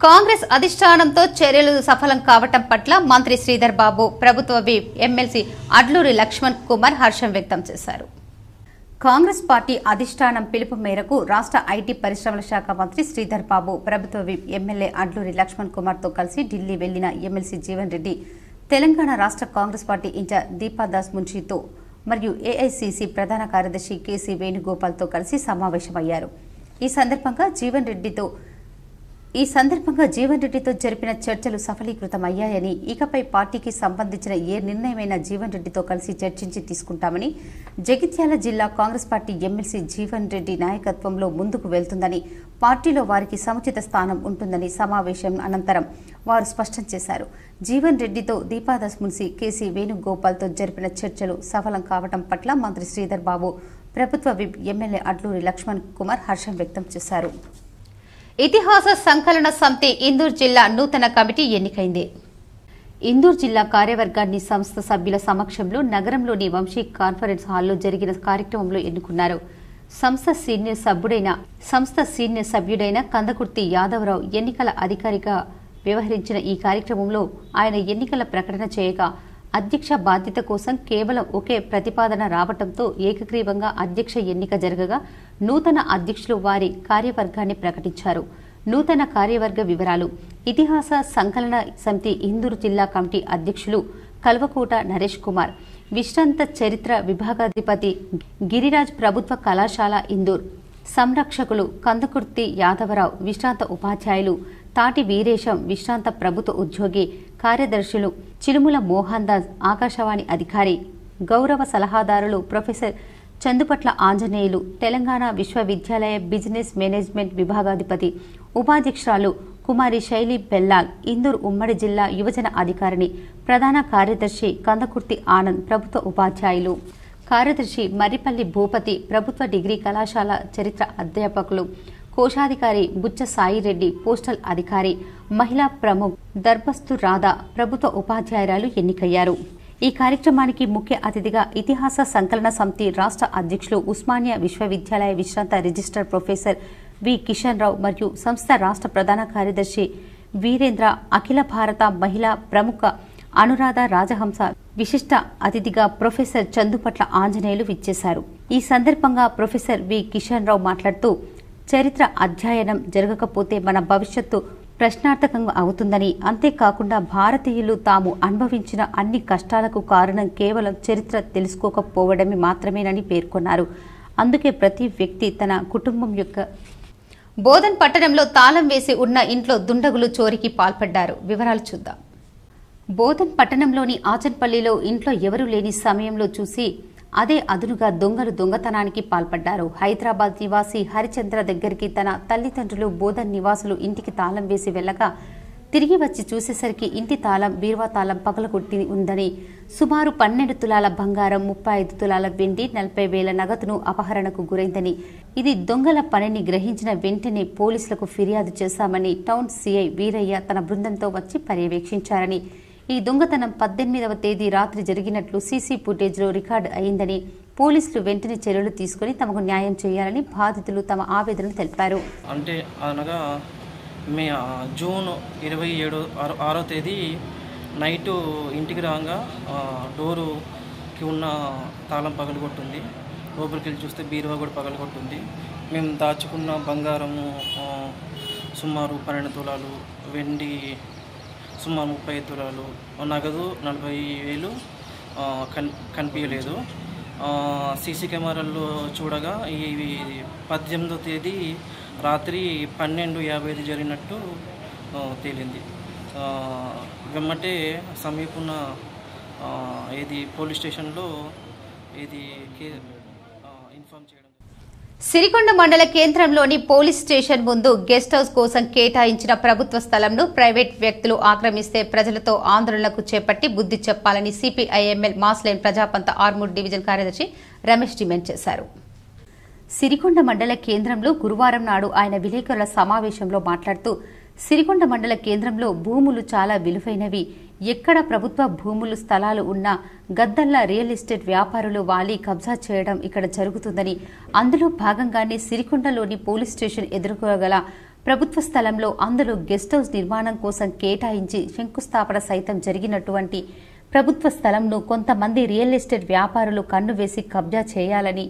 కాంగ్రెస్ అధిష్టానంతో చర్యలు సఫలం కావటం పట్ల మంత్రి శ్రీధర్ బాబు, ప్రభుత్వ విప్ ఎమ్మెల్సీ అడ్లూరి లక్ష్మణ్ కుమార్ హర్షం వ్యక్తం చేశారు. కాంగ్రెస్ పార్టీ అధిష్టానం పిలుపు మేరకు రాష్ట్ర ఐటీ పరిశ్రమల శాఖ మంత్రి శ్రీధర్ బాబు, ప్రభుత్వ విప్ ఎమ్మెల్యే అడ్లూరి లక్ష్మణ్ కుమార్తో కలిసి ఢిల్లీ వెళ్లిన ఎమ్మెల్సీ జీవన్ రెడ్డి, తెలంగాణ రాష్ట్ర కాంగ్రెస్ పార్టీ ఇన్ఛార్జ్ దీపాదాస్ మున్షితో మరియు ఏఐసీసీ ప్రధాన కార్యదర్శి కేసీ వేణుగోపాల్తో కలిసి సమావేశమయ్యారు. ఈ సందర్భంగా జీవన్ రెడ్డితో జరిపిన చర్చలు సఫలీకృతమయ్యాయని, ఇకపై పార్టీకి సంబంధించిన ఏ నిర్ణయమైనా జీవన్ రెడ్డితో కలిసి చర్చించి తీసుకుంటామని, జగిత్యాల జిల్లా కాంగ్రెస్ పార్టీ ఎమ్మెల్సీ జీవన్ రెడ్డి నాయకత్వంలో ముందుకు వెళ్తుందని, పార్టీలో వారికి సముచిత స్థానం ఉంటుందని సమావేశం అనంతరం వారు స్పష్టం చేశారు. జీవన్ రెడ్డితో దీపాదాస్ మున్షి, కేసీ వేణుగోపాల్తో జరిపిన చర్చలు సఫలం కావడం పట్ల మంత్రి శ్రీధర్ బాబు, ప్రభుత్వ విప్ ఎమ్మెల్యే అడ్లూరి లక్ష్మణ్ కుమార్ హర్షం వ్యక్తం చేశారు. ఇతిహాస సంకలన సమితి ఇందూర్ జిల్లా నూతన కమిటీ ఎన్నికైంది. ఇందూర్ జిల్లా కార్యవర్గాన్ని సంస్థ సభ్యుల సమక్షంలో నగరంలోని వంశీ కాన్ఫరెన్స్ హాల్లో జరిగిన కార్యక్రమంలో ఎన్నుకున్నారు. సంస్థ సీనియర్ సభ్యుడైన కందకుర్తి యాదవరావు ఎన్నికల అధికారిగా వ్యవహరించిన ఈ కార్యక్రమంలో ఆయన ఎన్నికల ప్రకటన చేయగా అధ్యక్ష బాధ్యత కోసం కేవలం ఒకే ప్రతిపాదన రావడంతో ఏకగ్రీవంగా అధ్యక్ష ఎన్నిక జరగగా నూతన అధ్యక్షులు వారి కార్యవర్గాన్ని ప్రకటించారు. నూతన కార్యవర్గ వివరాలు: ఇతిహాస సంకలన సమితి ఇందూరు జిల్లా కమిటీ అధ్యక్షులు కల్వకోట నరేష్ కుమార్, విశ్రాంత చరిత్ర విభాగాధిపతి గిరిరాజ్, ప్రభుత్వ కళాశాల ఇందూర్ సంరక్షకులు కందకుర్తి యాదవరావు, విశ్రాంత ఉపాధ్యాయులు తాటి వీరేశం, విశ్రాంత ప్రభుత్వ ఉద్యోగి, కార్యదర్శులు చిలుముల మోహన్ దాస్, ఆకాశవాణి అధికారి, గౌరవ సలహాదారులు ప్రొఫెసర్ చందుపట్ల ఆంజనేయులు, తెలంగాణ విశ్వవిద్యాలయ బిజినెస్ మేనేజ్మెంట్ విభాగాధిపతి, ఉపాధ్యక్షురాలు కుమారి శైలి బెల్లాల్, ఇందూర్ ఉమ్మడి జిల్లా యువజన అధికారిని, ప్రధాన కార్యదర్శి కందకుర్తి ఆనంద్, ప్రభుత్వ ఉపాధ్యాయులు, కార్యదర్శి మర్రిపల్లి భూపతి, ప్రభుత్వ డిగ్రీ కళాశాల చరిత్ర అధ్యాపకులు, కోశాధికారి బుచ్చ సాయిరెడ్డి, పోస్టల్ అధికారి, మహిళా ప్రముఖ్ దర్బస్తు రాధా, ప్రభుత్వ ఉపాధ్యాయురాలు ఎన్నికయ్యారు. ఈ కార్యక్రమానికి ముఖ్య అతిథిగా ఇతిహాస సంకలన సమితి రాష్ట్ర అధ్యక్షులు, ఉస్మానియా విశ్వవిద్యాలయ విశ్రాంత register professor V Kishan Rao మరియు సంస్థ రాష్ట్ర ప్రధాన కార్యదర్శి వీరేంద్ర, అఖిల భారత మహిళా ప్రముఖ అనురాధ రాజహంస, విశిష్ట అతిథిగా ప్రొఫెసర్ చందుపట్ల ఆంజనేయులు విచ్చేశారు. ఈ సందర్భంగా ప్రొఫెసర్ వి కిషన్ రావు మాట్లాడుతూ, చరిత్ర అధ్యయనం జరగకపోతే మన భవిష్యత్తు ప్రశ్నార్థకంగా అవుతుందని, అంతేకాకుండా భారతీయులు తాము అనుభవించిన అన్ని కష్టాలకు కారణం కేవలం చరిత్ర తెలుసుకోకపోవడమే మాత్రమేనని పేర్కొన్నారు. అందుకే ప్రతి వ్యక్తి తన కుటుంబం యొక్క బోధన్ పట్టణంలో తాళం వేసి ఉన్న ఇంట్లో దుండగులు చోరీకి పాల్పడ్డారు. వివరాలు చూద్దాం. బోధన్ పట్టణంలోని ఆచన్పల్లిలో ఇంట్లో ఎవరూ లేని సమయంలో చూసి అదే అదునుగా దొంగలు దొంగతనానికి పాల్పడ్డారు. హైదరాబాద్ నివాసి హరిచంద్ర దగ్గరికి తన తల్లిదండ్రులు బోధన్ నివాసులు ఇంటికి తాళం వేసి వెళ్లగా తిరిగి వచ్చి చూసేసరికి ఇంటి తాళం, బీరువా తాళం పగలగొట్టి ఉందని, సుమారు 12 తులాల బంగారం, 35 తులాల వెండి, 40,000 నగదును అపహరణకు గురైందని, ఇది దొంగల పనిని గ్రహించిన వెంటనే పోలీసులకు ఫిర్యాదు చేశామని టౌన్ సీఐ వీరయ్య తన బృందంతో వచ్చి పర్యవేక్షించారని, ఈ దొంగతనం 18వ తేదీ రాత్రి జరిగినట్లు సీసీ ఫుటేజ్లో రికార్డు అయిందని, పోలీసులు వెంటనే చర్యలు తీసుకుని తమకు న్యాయం చేయాలని బాధితులు తమ ఆవేదనలు తెలిపారు. అంటే అనగా జూన్ 27వ తేదీ నైటు ఇంటికి రాగా డోరుకి ఉన్న తాళం పగలగొట్టింది. లోపలికి వెళ్ళి చూస్తే బీరువా కూడా పగలగొట్టింది. మేము దాచుకున్న బంగారము సుమారు 12 తులాలు, వెండి సుమారు 35 తులాలు, నగదు 40,000 కనిపించలేదు. సీసీ కెమెరాల్లో చూడగా ఇవి 18వ తేదీ రాత్రి 12:55 జరిగినట్టు తేలింది. వెమ్మటే సమీపున్న పోలీస్ స్టేషన్లో ఇన్ఫార్మ్ చేయడం. సిరికొండ మండల కేంద్రంలోని పోలీస్ స్టేషన్ ముందు గెస్ట్ హౌస్ కోసం కేటాయించిన ప్రభుత్వ స్థలంను ప్రైవేట్ వ్యక్తులు ఆక్రమిస్తే ప్రజలతో ఆందోళనకు చేపట్టి బుద్ధి చెప్పాలని సిపిఐఎంఎల్ మాస్లైన్ ప్రజాపంత ఆర్మూర్ డివిజన్ కార్యదర్శి రమేష్ డిమాండ్ చేశారు. సిరికొండ మండల కేంద్రంలో గురువారం నాడు ఆయన విలేకరుల సమావేశంలో మాట్లాడుతూ, సిరికొండ మండల కేంద్రంలో భూములు చాలా విలువైనవి, ఎక్కడ ప్రభుత్వ భూములు స్థలాలు ఉన్నా గద్దల్లా రియల్ ఎస్టేట్ వ్యాపారులు వాలి కబ్జా చేయడం ఇక్కడ జరుగుతుందని, అందులో భాగంగానే సిరికొండలోని పోలీస్ స్టేషన్ ఎదుర్కోగల ప్రభుత్వ స్థలంలో అందులో గెస్ట్ హౌస్ నిర్మాణం కోసం కేటాయించి శంకుస్థాపన సైతం జరిగినటువంటి ప్రభుత్వ స్థలంను కొంతమంది రియల్ ఎస్టేట్ వ్యాపారులు కన్ను వేసి కబ్జా చేయాలని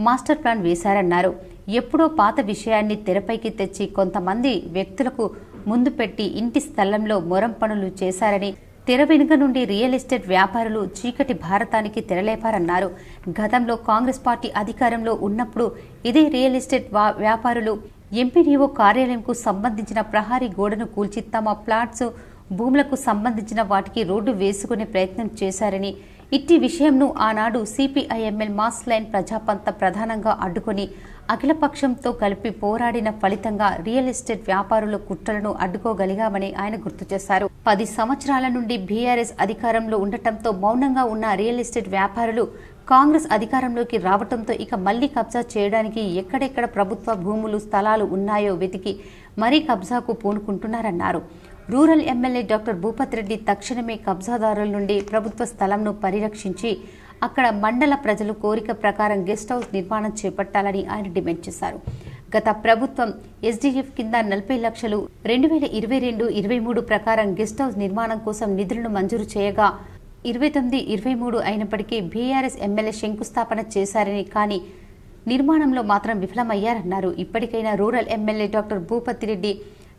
మాస్టర్ ప్లాన్ వేశారన్నారు. ఎప్పుడో పాత విషయాన్ని తెరపైకి తెచ్చి కొంతమంది వ్యక్తులకు ముందు పెట్టి ఇంటి స్థలంలో మొరం పనులు చేశారని, తెర వెనుక నుండి రియల్ ఎస్టేట్ వ్యాపారులు చీకటి భారతానికి తెరలేపారన్నారు. గతంలో కాంగ్రెస్ పార్టీ అధికారంలో ఉన్నప్పుడు ఇదే రియల్ ఎస్టేట్ వ్యాపారులు ఎంపీడీఓ కార్యాలయంకు సంబంధించిన ప్రహారీ గోడను కూల్చి తమ ప్లాట్స్, భూములకు సంబంధించిన వాటికి రోడ్డు వేసుకునే ప్రయత్నం చేశారని, ఇట్టి విషయంను ఆనాడు సిపిఐఎంఎల్ మాస్ లైన్ ప్రజాపంత ప్రధానంగా అడ్డుకొని అఖిలపక్షంతో కలిపి పోరాడిన ఫలితంగా రియల్ ఎస్టేట్ వ్యాపారుల కుట్రలను అడ్డుకోగలిగామని ఆయన గుర్తు చేశారు. 10 సంవత్సరాల నుండి బీఆర్ఎస్ అధికారంలో ఉండటంతో మౌనంగా ఉన్న రియల్ ఎస్టేట్ వ్యాపారులు కాంగ్రెస్ అధికారంలోకి రావడంతో ఇక మళ్లీ కబ్జా చేయడానికి ఎక్కడెక్కడ ప్రభుత్వ భూములు స్థలాలు ఉన్నాయో వెతికి మరీ కబ్జాకు పూనుకుంటున్నారన్నారు. Rural MLA doctor Bhupath Reddy తక్షణమే కబ్జాదారుల నుండి ప్రభుత్వ స్థలంను పరిరక్షించి అక్కడ మండల ప్రజలు కోరిక ప్రకారం గెస్ట్ హౌస్ నిర్మాణం చేపట్టాలని ఆయన డిమాండ్ చేశారు. గత ప్రభుత్వం ఎస్డీఎఫ్ కింద 40 లక్షలు 2022-23 ప్రకారం గెస్ట్ హౌస్ నిర్మాణం కోసం నిధులను మంజూరు చేయగా 29-23 అయినప్పటికీ బీఆర్ఎస్ ఎమ్మెల్యే శంకుస్థాపన చేశారని, కానీ నిర్మాణంలో మాత్రం విఫలమయ్యారన్నారు. ఇప్పటికైనా rural MLA doctor Bhupath Reddy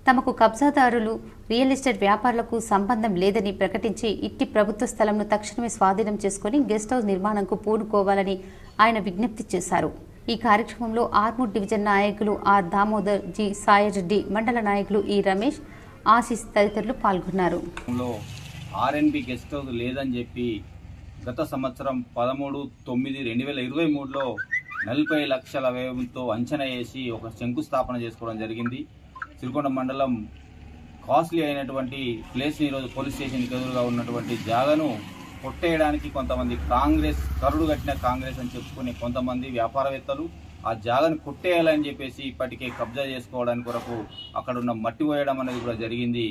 తమకు కబ్జాదారులు రియల్ ఎస్టేట్ వ్యాపారులకు సంబంధం లేదని ప్రకటించి ఇట్టి ప్రభుత్వ స్థలంను తక్షణమే స్వాధీనం చేసుకుని గెస్ట్ హౌస్ నిర్మాణంకు పూనుకోవాలని ఆయన విజ్ఞప్తి చేశారు. ఈ కార్యక్రమంలో ఆర్మూర్ డివిజన్ నాయకులు ఆర్ దామోదర్, జి సాయిరెడ్డి, మండల నాయకులు ఈ రమేష్, ఆశీస్ తదితరులు పాల్గొన్నారు. ఆర్ఎన్బి గెస్ట్ హౌస్ లేదని చెప్పి గత సంవత్సరం 13/9/2023లో 40 లక్షల వ్యయంతో అంచనా వేసి ఒక శంకుస్థాపన చేసుకోవడం జరిగింది. సిరికొండ మండలం కాస్ట్లీ అయినటువంటి ప్లేస్ని ఈరోజు పోలీస్ స్టేషన్కి ఎదురుగా ఉన్నటువంటి జాగాను కొట్టేయడానికి కొంతమంది కాంగ్రెస్ కరుడు కట్టిన కాంగ్రెస్ అని చెప్పుకునే కొంతమంది వ్యాపారవేత్తలు ఆ జాగాను కొట్టేయాలని చెప్పేసి ఇప్పటికే కబ్జా చేసుకోవడానికి కొరకు అక్కడ ఉన్న మట్టి పోయడం అనేది కూడా జరిగింది.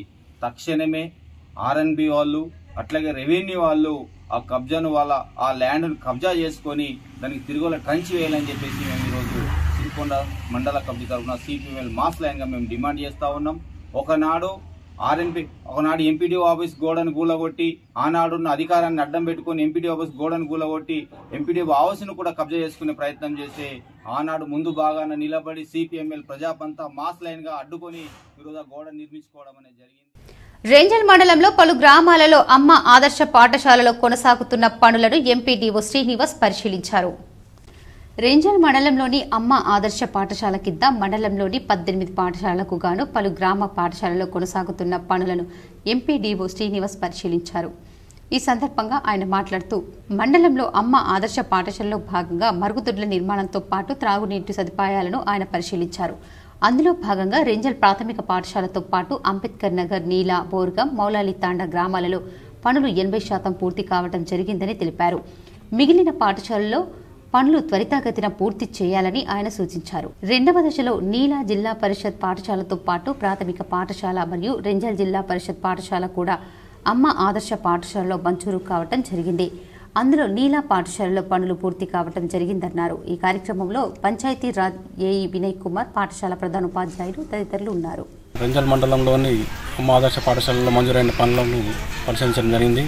తక్షణమే ఆర్ఎన్బి వాళ్ళు అట్లాగే రెవెన్యూ వాళ్ళు ఆ కబ్జాను ఆ ల్యాండ్ను కబ్జా చేసుకొని దానికి తిరుగుల ట్రంచ్ వేయాలని చెప్పేసి మేము ఈరోజు సిరికొండ మండల కమిటీ తరఫున సిపిఎంఎల్ మాస్ లైన్గా మేము డిమాండ్ చేస్తూ ఉన్నాం. ఒకనాడు ఎంపీడీఓ ఆఫీస్ గోడను గూలగొట్టి ఆనాడున్న అధికారాన్ని అడ్డం పెట్టుకుని ఎంపీడీఓ ఆఫీస్ గోడను గూలగొట్టి ఎంపీడీఓ హౌస్ను కూడా కబ్జా చేసుకునే ప్రయత్నం చేస్తే ఆనాడు ముందు భాగాన నిలబడి సిపిఎంఎల్ ప్రజాపంతా మాస్ లైన్గా అడ్డుకొని ఈరోజు ఆ గోడ నిర్మించుకోవడం అనేది జరిగింది. రేంజల్ మండలంలో పలు గ్రామాలలో అమ్మ ఆదర్శ పాఠశాలలో కొనసాగుతున్న పనులను ఎంపీడీఓ శ్రీనివాస్ పరిశీలించారు. రేంజల్ మండలంలోని అమ్మ ఆదర్శ పాఠశాల కింద మండలంలోని 18 పాఠశాలలకు గాను పలు గ్రామ పాఠశాలలో కొనసాగుతున్న పనులను ఎంపీడీఓ శ్రీనివాస్ పరిశీలించారు. ఈ సందర్భంగా ఆయన మాట్లాడుతూ మండలంలో అమ్మ ఆదర్శ పాఠశాలలో భాగంగా మరుగుదొడ్ల నిర్మాణంతో పాటు త్రాగునీటి సదుపాయాలను ఆయన పరిశీలించారు. అందులో భాగంగా రేంజల్ ప్రాథమిక పాఠశాలతో పాటు అంబేద్కర్ నగర్, నీలా, బోర్గం, మౌలాలి తాండా గ్రామాలలో పనులు 80% పూర్తి కావడం జరిగిందని తెలిపారు. మిగిలిన పాఠశాలలో పనులు త్వరితగతిన పూర్తి చేయాలని ఆయన సూచించారు. రెండవ దశలో నీలా జిల్లా పరిషత్ పాఠశాలతో పాటు ప్రాథమిక పాఠశాల మరియు రేంజల్ జిల్లా పరిషత్ పాఠశాల కూడా అమ్మ ఆదర్శ పాఠశాలలో మంజూరు కావడం జరిగింది. అందులో నీలా పాఠశాలలో పనులు పూర్తి కావడం జరిగిందన్నారు. ఈ కార్యక్రమంలో పంచాయతీ రాజ్ ఏఈ వినయ్ కుమార్, పాఠశాల ప్రధానోపాధ్యాయులు తదితరులు ఉన్నారు. రేంజల్ మండలంలోని అమ్మ ఆదర్శ పాఠశాలలో మంజూరైన పనులను పరిశీలించడం జరిగింది.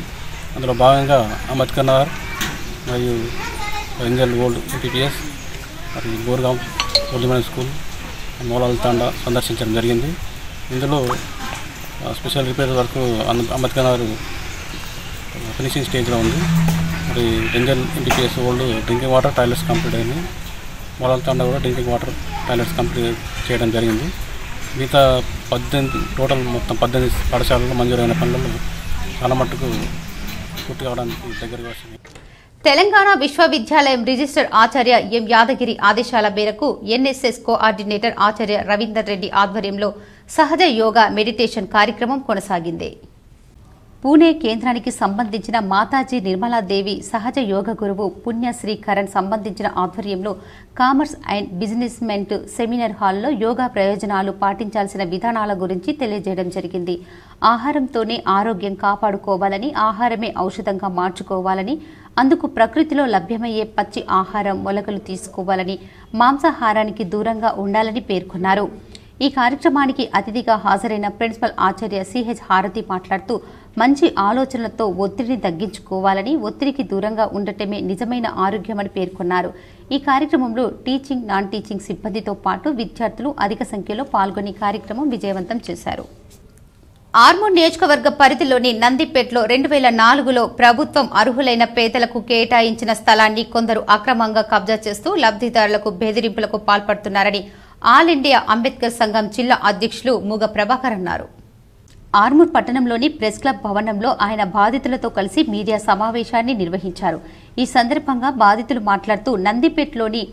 అందులో భాగంగా అంబేద్కర్ నగర్ మరియు రేంజల్ ఓల్డ్ ఎంపీపీఎస్ మరియు Borgaon old middle school, Moulali Tanda సందర్శించడం జరిగింది. ఇందులో స్పెషల్ రిపేర్ వరకు అంబేద్కర్ నగర్ ఫినిషింగ్ స్టేజ్లో ఉంది. మరి Renjal MPPS old drinking water toilets complete అయింది. మౌలాలి తాండా కూడా డ్రింకింగ్ వాటర్ టాయిలెట్స్ కంప్లీట్ చేయడం జరిగింది. మిగతా 18 మొత్తం 18 పాఠశాలలో మంజూరైన పనులలో చాలా మట్టుకు పూర్తి కావడానికి దగ్గరగా వస్తుంది. తెలంగాణ విశ్వవిద్యాలయం రిజిస్టర్ ఆచార్య ఎం యాదగిరి ఆదేశాల మేరకు ఎన్ఎస్ఎస్ కోఆర్డినేటర్ ఆచార్య రవీందర్ రెడ్డి ఆధ్వర్యంలో సహజ యోగా మెడిటేషన్ కార్యక్రమం కొనసాగింది. పూణే కేంద్రానికి సంబంధించిన మాతాజీ నిర్మలాదేవి సహజ యోగ గురువు పుణ్యశ్రీ కరణ్ సంబంధించిన ఆధ్వర్యంలో commerce and business meant seminar హాల్లో యోగా ప్రయోజనాలు, పాటించాల్సిన విధానాల గురించి తెలియజేయడం జరిగింది. ఆహారంతోనే ఆరోగ్యం కాపాడుకోవాలని, ఆహారమే ఔషధంగా మార్చుకోవాలని, అందుకు ప్రకృతిలో లభ్యమయ్యే పచ్చి ఆహారం, మొలకలు తీసుకోవాలని, మాంసాహారానికి దూరంగా ఉండాలని పేర్కొన్నారు. ఈ కార్యక్రమానికి అతిథిగా హాజరైన ప్రిన్సిపల్ ఆచార్య సిహెచ్ హారతి మాట్లాడుతూ మంచి ఆలోచనలతో ఒత్తిడిని తగ్గించుకోవాలని, ఒత్తిడికి దూరంగా ఉండటమే నిజమైన ఆరోగ్యమని పేర్కొన్నారు. ఈ కార్యక్రమంలో టీచింగ్, నాన్ టీచింగ్ సిబ్బందితో పాటు విద్యార్థులు అధిక సంఖ్యలో పాల్గొని కార్యక్రమం విజయవంతం చేశారు. ఆర్మూర్ నియోజకవర్గ పరిధిలోని నందిపేటలో 2004లో ప్రభుత్వం అర్హులైన పేదలకు కేటాయించిన స్థలాన్ని కొందరు అక్రమంగా కబ్జా చేస్తూ లబ్ధిదారులకు బెదిరింపులకు పాల్పడుతున్నారని ఆల్ ఇండియా అంబేద్కర్ సంఘం జిల్లా అధ్యక్షులు మూగ ప్రభాకర్ అన్నారు. ఆర్మూర్ పట్టణంలోని ప్రెస్ క్లబ్ భవనంలో ఆయన బాధితులతో కలిసి మీడియా సమావేశాన్ని నిర్వహించారు. ఈ సందర్భంగా బాధితులు మాట్లాడుతూ నందిపేటలోని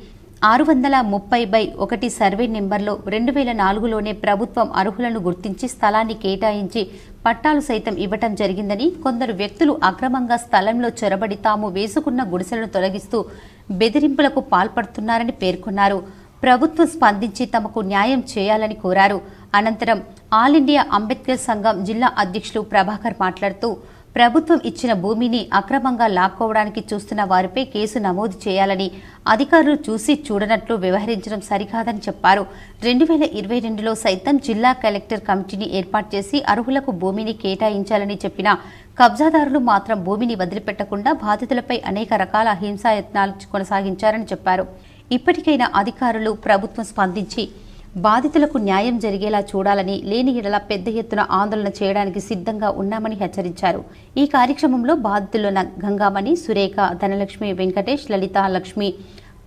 630/1 సర్వే నెంబర్లో 2004లోనే ప్రభుత్వం అర్హులను గుర్తించి స్థలాన్ని కేటాయించి పట్టాలు సైతం ఇవ్వటం జరిగిందని, కొందరు వ్యక్తులు అక్రమంగా స్థలంలో చొరబడి తాము వేసుకున్న గుడిసెలను తొలగిస్తూ బెదిరింపులకు పాల్పడుతున్నారని పేర్కొన్నారు. ప్రభుత్వం స్పందించి తమకు న్యాయం చేయాలని కోరారు. అనంతరం ఆల్ ఇండియా అంబేద్కర్ సంఘం జిల్లా అధ్యక్షులు ప్రభాకర్ మాట్లాడుతూ ప్రభుత్వం ఇచ్చిన భూమిని అక్రమంగా లాక్కోవడానికి చూస్తున్న వారిపై కేసు నమోదు చేయాలని, అధికారులు చూసి చూడనట్లు వ్యవహరించడం సరికాదని చెప్పారు. 2022లో సైతం జిల్లా కలెక్టర్ కమిటీని ఏర్పాటు చేసి అర్హులకు భూమిని కేటాయించాలని చెప్పినా కబ్జాదారులు మాత్రం భూమిని వదిలిపెట్టకుండా బాధితులపై అనేక రకాల హింసాయత్నాలు కొనసాగించారని చెప్పారు. ఇప్పటికైనా అధికారులు ప్రభుత్వం స్పందించి బాధితులకు న్యాయం జరిగేలా చూడాలని, లేని ఎడల పెద్ద ఎత్తున ఆందోళన చేయడానికి సిద్ధంగా ఉన్నామని హెచ్చరించారు. ఈ కార్యక్రమంలో బాధితులు గంగామణి, సురేఖ, ధనలక్ష్మి, వెంకటేష్, లలిత, లక్ష్మి,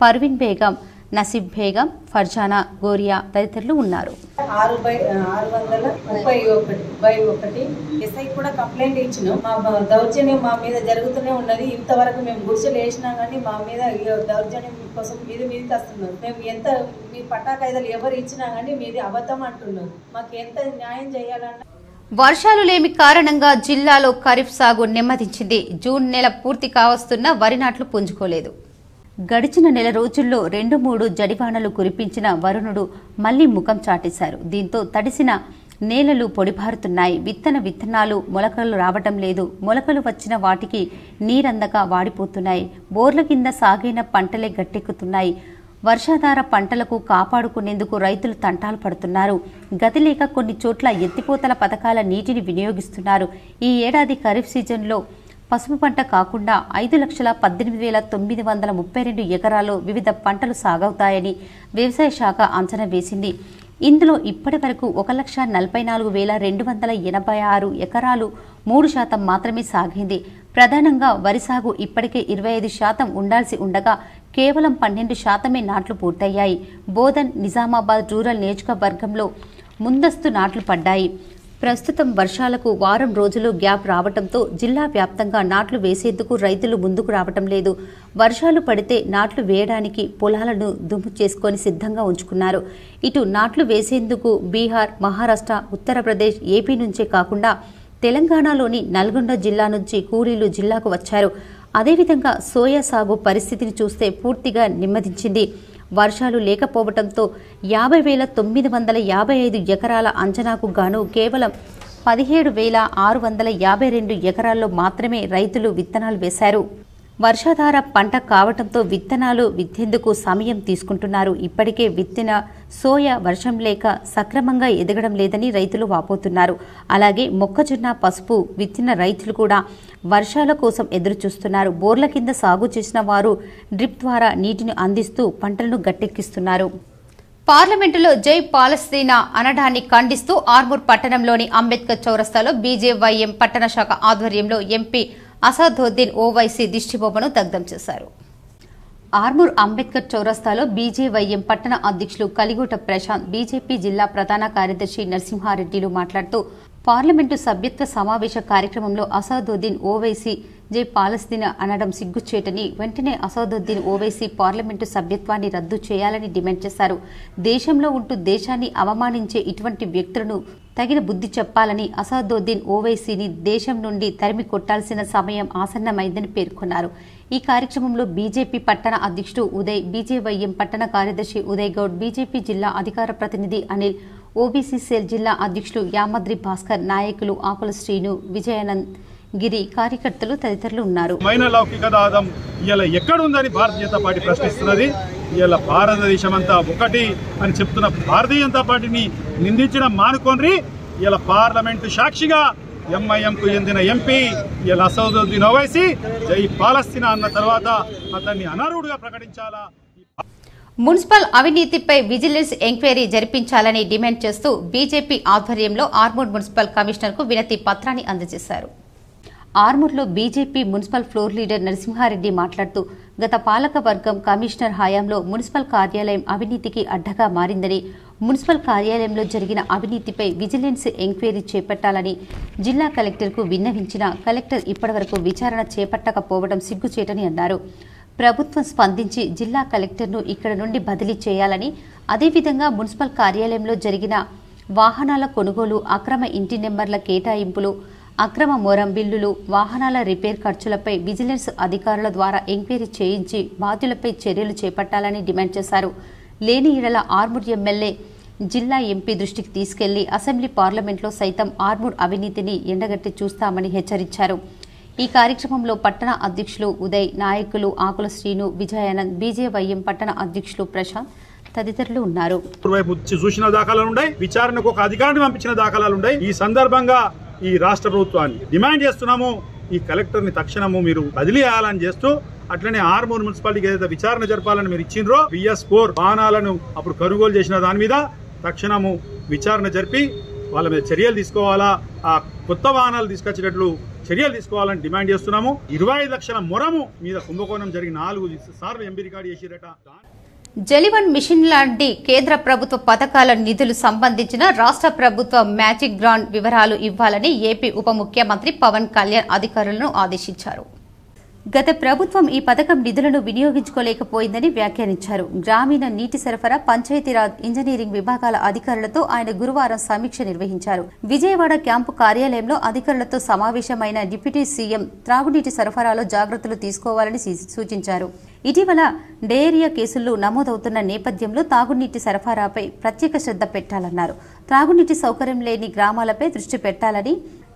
పర్వీన్ బేగం, నసీబ్ బేగం, ఫర్జానా, గోరియా తదితరులు ఉన్నారు. 6/631/1 ఎస్ఐ కూడా కంప్లైంట్ ఇచ్చినాం. మా దౌర్జన్యం మా మీద జరుగుతూనే ఉన్నది. ఇంతవరకు మేము గుడిసెలు వేసినా కానీ మా మీద దౌర్జన్యం కోసం మీదికి వస్తున్నారు. మేము ఎంత మీ పట్టా కాయిదాలు ఎవరు ఇచ్చినా కానీ మీది అబద్ధం అంటున్నారు. మాకు ఎంత న్యాయం చేయాలన్న. వర్షాలు లేమి కారణంగా జిల్లాలో ఖరీఫ్ సాగు నెమ్మదించింది. జూన్ నెల పూర్తి కావస్తున్న వరి నాట్లు పుంజుకోలేదు. గడిచిన నెల రోజుల్లో 2-3 జడివానలు కురిపించిన వరుణుడు మళ్లీ ముఖం చాటేశారు. దీంతో తడిసిన నేలలు పొడిబారుతున్నాయి. విత్తనాలు మొలకలు రావటం లేదు. మొలకలు వచ్చిన వాటికి నీరందక వాడిపోతున్నాయి. బోర్ల కింద సాగైన పంటలే గట్టెక్కుతున్నాయి. వర్షాధార పంటలకు కాపాడుకునేందుకు రైతులు తంటాలు పడుతున్నారు. గతి లేక కొన్ని చోట్ల ఎత్తిపోతల పథకాల నీటిని వినియోగిస్తున్నారు. ఈ ఏడాది ఖరీఫ్ సీజన్లో పసుపు పంట కాకుండా 5,18,932 ఎకరాల్లో వివిధ పంటలు సాగవుతాయని వ్యవసాయ శాఖ అంచనా వేసింది. ఇందులో ఇప్పటి వరకు 1,44,286 ఎకరాలు 3% మాత్రమే సాగింది. ప్రధానంగా వరి సాగు ఇప్పటికే 25% ఉండాల్సి ఉండగా కేవలం 12% నాట్లు పూర్తయ్యాయి. బోధన్, నిజామాబాద్ రూరల్ నియోజకవర్గంలో ముందస్తు నాట్లు పడ్డాయి. ప్రస్తుతం వర్షాలకు వారం రోజులు గ్యాప్ రావడంతో జిల్లా వ్యాప్తంగా నాట్లు వేసేందుకు రైతులు ముందుకు రావటం లేదు. వర్షాలు పడితే నాట్లు వేయడానికి పొలాలను దుమ్ము చేసుకొని సిద్ధంగా ఉంచుకున్నారు. ఇటు నాట్లు వేసేందుకు బీహార్, మహారాష్ట్ర, ఉత్తరప్రదేశ్, ఏపీ నుంచే కాకుండా తెలంగాణలోని నల్గొండ జిల్లా నుంచి కూలీలు జిల్లాకు వచ్చారు. అదేవిధంగా సోయా సాగు పరిస్థితిని చూస్తే పూర్తిగా నెమ్మదించింది. వర్షాలు లేకపోవడంతో 50,955 ఎకరాల అంచనాకు గాను కేవలం 17,652 ఎకరాల్లో మాత్రమే రైతులు విత్తనాలు వేశారు. వర్షాధార పంట కావడంతో విత్తనాలు విత్తేందుకు సమయం తీసుకుంటున్నారు. ఇప్పటికే విత్తిన సోయా వర్షం లేక సక్రమంగా ఎదగడం లేదని రైతులు వాపోతున్నారు. అలాగే మొక్కజొన్న, పసుపు విత్తిన రైతులు కూడా వర్షాల కోసం ఎదురుచూస్తున్నారు. బోర్ల కింద సాగు చేసిన వారు డ్రిప్ ద్వారా నీటిని అందిస్తూ పంటలను గట్టెక్కిస్తున్నారు. పార్లమెంటులో జై పాలస్తీనా అనడాన్ని ఖండిస్తూ ఆర్మూర్ పట్టణంలోని అంబేద్కర్ చౌరస్తాలో బీజేవైఎం పట్టణ శాఖ ఆధ్వర్యంలో ఎంపీ అసదుద్దీన్ ఓవైసీ దిష్టిబొమ్మను దగ్ధం చేశారు. ఆర్మూర్ అంబేద్కర్ చౌరస్తాలో బీజేవైఎం పట్టణ అధ్యక్షులు కలిగూట ప్రశాంత్, బీజేపీ జిల్లా ప్రధాన కార్యదర్శి నరసింహారెడ్డిలు మాట్లాడుతూ పార్లమెంటు సభ్యత్వ సమావేశ కార్యక్రమంలో అసదుద్దీన్ ఓవైసీ జై పాలస్తీనా అనడం సిగ్గుచేటని, వెంటనే అసదుద్దీన్ ఓవైసీ పార్లమెంటు సభ్యత్వాన్ని రద్దు చేయాలని డిమాండ్ చేశారు. దేశంలో ఉంటూ దేశాన్ని అవమానించే ఇటువంటి వ్యక్తులను తగిన బుద్ధి చెప్పాలని, అసదుద్దీన్ ఓవైసీని దేశం నుండి తరిమి కొట్టాల్సిన సమయం ఆసన్నమైందని పేర్కొన్నారు. ఈ కార్యక్రమంలో బీజేపీ పట్టణ అధ్యక్షుడు ఉదయ్, బీజేవైఎం పట్టణ కార్యదర్శి ఉదయ్ గౌడ్, బీజేపీ జిల్లా అధికార ప్రతినిధి అనిల్, ఓబీసీ సెల్ జిల్లా అధ్యక్షులు యామద్రి భాస్కర్, నాయకులు ఆకుల శ్రీను, విజయానంద్ గిరి, కార్యకర్తలు తదితరులు ఉన్నారు. లౌకికవాదం ఇలా ఎక్కడుందని భారతీయ జనతా పార్టీ ప్రశ్నిస్తున్నది. ఇలా భారతదేశం అంతా ఒకటి అని చెప్తున్న భారతీయ జనతా పార్టీని నిందించిన మానుకోండి. ఇలా పార్లమెంటు సాక్షిగా ఎంఐఎంకు చెందిన ఎంపీ ఇలా అసదుద్దీన్ ఓవైసీ జై పాలస్తీనా అన్న తర్వాత అతన్ని అనర్హుడిగా ప్రకటించాలా. మున్సిపల్ అవినీతిపై విజిలెన్స్ ఎంక్వైరీ జరిపించాలని డిమాండ్ చేస్తూ బీజేపీ ఆధ్వర్యంలో ఆర్మూర్ మున్సిపల్ కమిషనర్కు వినతి పత్రాన్ని అందజేశారు. ఆర్మూర్లో BJP municipal floor leader Narasimhareddy మాట్లాడుతూ గత పాలక వర్గం కమిషనర్ హయాంలో మున్సిపల్ కార్యాలయం అవినీతికి అడ్డగా మారిందని, మున్సిపల్ కార్యాలయంలో జరిగిన అవినీతిపై విజిలెన్స్ ఎంక్వైరీ చేపట్టాలని జిల్లా కలెక్టర్కు విన్నవించిన కలెక్టర్ ఇప్పటివరకు విచారణ చేపట్టకపోవడం సిగ్గుచేటని అన్నారు. ప్రభుత్వం స్పందించి జిల్లా కలెక్టర్ను ఇక్కడ నుండి బదిలీ చేయాలని, అదేవిధంగా మున్సిపల్ కార్యాలయంలో జరిగిన వాహనాల కొనుగోలు, అక్రమ ఇంటి నెంబర్ల కేటాయింపులు, అక్రమ మొరం బిల్లులు, వాహనాల రిపేర్ ఖర్చులపై విజిలెన్స్ అధికారుల ద్వారా ఎంక్వైరీ చేయించి బాధ్యులపై చర్యలు చేపట్టాలని డిమాండ్ చేశారు. లేని యెడల ఆర్మూర్ ఎమ్మెల్యే జిల్లా ఎంపీ దృష్టికి తీసుకెళ్లి అసెంబ్లీ పార్లమెంట్లో సైతం ఆర్మూర్ అవినీతిని ఎండగట్టి చూస్తామని హెచ్చరించారు. ఈ కార్యక్రమంలో పట్టణ అధ్యక్షులు ఉదయ్, నాయకులు ఆకుల శ్రీను, విజయానంద్, బీజేవైఎం పట్టణ అధ్యక్షులు ప్రశాంత్ తదితరులు ఉన్నారు. చూసిన దాఖలాలు ఉన్నాయి, విచారణకు ఒక అధికారిని పంపించిన దాఖలాలు ఉన్నాయి. ఈ సందర్భంగా ఈ రాష్ట్ర ప్రభుత్వాన్ని డిమాండ్ చేస్తున్నాము, ఈ కలెక్టర్ ని తక్షణము మీరు బదిలీ చేయాలని చేస్తూ, అట్లనే ఆర్మూర్ మున్సిపాలిటీకి ఏదైతే విచారణ జరపాలని మీరు ఇచ్చిండ్రో BS4 వాహనాలను అప్పుడు కొనుగోలు చేసిన దాని మీద తక్షణము విచారణ జరిపి వాళ్ళ మీద చర్యలు తీసుకోవాలా, ఆ కొత్త వాహనాలు తీసుకొచ్చేటట్లు చర్యలు తీసుకోవాలని డిమాండ్ చేస్తున్నాము. 25 లక్షల మొరము మీద కుంభకోణం జరిగి 4 సార్లు ఎంపీ రికార్డు చేసిరట. జలివన్ మిషన్ లాంటి కేంద్ర ప్రభుత్వ పథకాల నిధులు సంబంధించిన రాష్ట్ర ప్రభుత్వ మ్యాజిక్ గ్రాంట్ వివరాలు ఇవ్వాలని ఏపీ ఉప ముఖ్యమంత్రి పవన్ కళ్యాణ్ అధికారులను ఆదేశించారు. గత ప్రభుత్వం ఈ పథకం నిధులను వినియోగించుకోలేకపోయిందని వ్యాఖ్యానించారు. గ్రామీణ నీటి సరఫరా, పంచాయతీరాజ్, ఇంజనీరింగ్ విభాగాల అధికారులతో ఆయన గురువారం సమీక్ష నిర్వహించారు. విజయవాడ క్యాంపు కార్యాలయంలో అధికారులతో సమావేశమైన డిప్యూటీ సీఎం త్రాగునీటి సరఫరాలో జాగ్రత్తలు తీసుకోవాలని సూచించారు. ఇటీవల డయేరియా కేసులు నమోదవుతున్న నేపథ్యంలో తాగునీటి సరఫరాపై ప్రత్యేక శ్రద్ధ పెట్టాలన్నారు. త్రాగునీటి సౌకర్యం లేని గ్రామాలపై దృష్టి పెట్టాలని,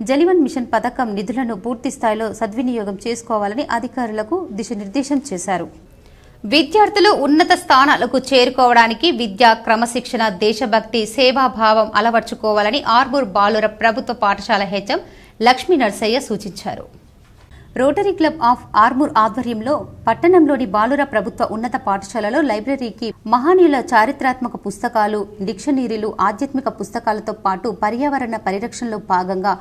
జలివన్ మిషన్ పథకం నిధులను పూర్తి స్థాయిలో సద్వినియోగం చేసుకోవాలని అధికారులకు దిశానిర్దేశం చేశారు. విద్యార్థులు ఉన్నత స్థానాలకు చేరుకోవడానికి విద్యా క్రమశిక్షణ, దేశభక్తి, సేవాభావం అలవర్చుకోవాలని ఆర్మూర్ బాలుర ప్రభుత్వ పాఠశాల హెచ్ఎం లక్ష్మీ నర్సయ్య సూచించారు. రోటరీ క్లబ్ ఆఫ్ ఆర్మూర్ ఆధ్వర్యంలో పట్టణంలోని బాలుర ప్రభుత్వ ఉన్నత పాఠశాలలో లైబ్రరీకి మహానీయుల చారిత్రాత్మక పుస్తకాలు, డిక్షనరీలు, ఆధ్యాత్మిక పుస్తకాలతో పాటు పర్యావరణ పరిరక్షణలో భాగంగా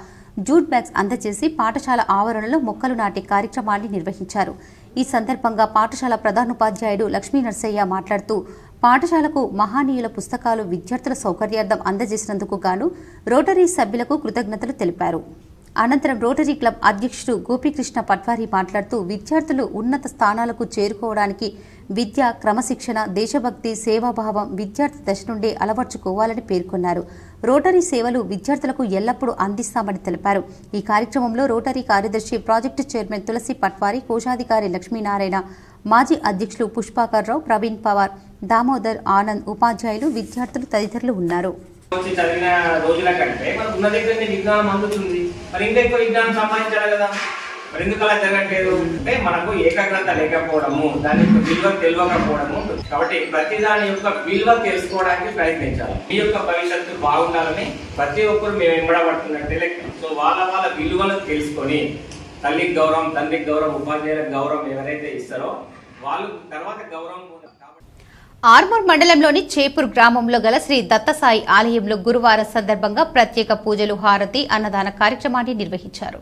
జూట్ బ్యాగ్స్ అందజేసి పాఠశాల ఆవరణలో మొక్కలు నాటే కార్యక్రమాన్ని నిర్వహించారు. ఈ సందర్భంగా పాఠశాల ప్రధానోపాధ్యాయుడు లక్ష్మీ నర్సయ్య మాట్లాడుతూ, పాఠశాలకు మహానీయుల పుస్తకాలు విద్యార్థుల సౌకర్యార్థం అందజేసినందుకు గాను రోటరీ సభ్యులకు కృతజ్ఞతలు తెలిపారు. అనంతరం రోటరీ క్లబ్ అధ్యక్షుడు గోపీకృష్ణ పట్వారి మాట్లాడుతూ, విద్యార్థులు ఉన్నత స్థానాలకు చేరుకోవడానికి విద్య, క్రమశిక్షణ, దేశభక్తి, సేవాభావం విద్యార్థి దశ నుండే అలవర్చుకోవాలని పేర్కొన్నారు. రోటరీ సేవలు విద్యార్థులకు ఎల్లప్పుడూ అందిస్తామని తెలిపారు. ఈ కార్యక్రమంలో రోటరీ కార్యదర్శి, ప్రాజెక్టు చైర్మన్ తులసి పట్వారి, కోశాధికారి లక్ష్మీనారాయణ, మాజీ అధ్యక్షులు పుష్పాకర్ రావు, ప్రవీణ్ పవార్, దామోదర్, ఆనంద్, ఉపాధ్యాయులు, విద్యార్థులు తదితరులు ఉన్నారు. చదివిన రోజుల కంటే మనకు ఉన్న దగ్గర విజ్ఞానం అందుతుంది, మరి ఇంకా ఎక్కువ విజ్ఞానం సంపాదించాలి కదా, మరి ఎందుకు అలా జరగట్లేదు అంటే మనకు ఏకాగ్రత లేకపోవడము, దాని యొక్క విలువ తెలియకపోవడము. కాబట్టి ప్రతి దాని యొక్క విలువ తెలుసుకోవడానికి ప్రయత్నించాలి. మీ యొక్క భవిష్యత్తు బాగుండాలని ప్రతి ఒక్కరు మేము వెంబడబడుతున్నట్టే లెక్క. సో వాళ్ళ వాళ్ళ విలువను తెలుసుకొని తల్లికి గౌరవం, తండ్రికి గౌరవం, ఉపాధ్యాయులకు గౌరవం ఎవరైతే ఇస్తారో వాళ్ళు తర్వాత గౌరవం. ఆర్మూర్ మండలంలోని చేపూర్ గ్రామంలో గల శ్రీ దత్తసాయి ఆలయంలో గురువారం సందర్భంగా ప్రత్యేక పూజలు, హారతి, అన్నదాన కార్యక్రమాన్ని నిర్వహించారు.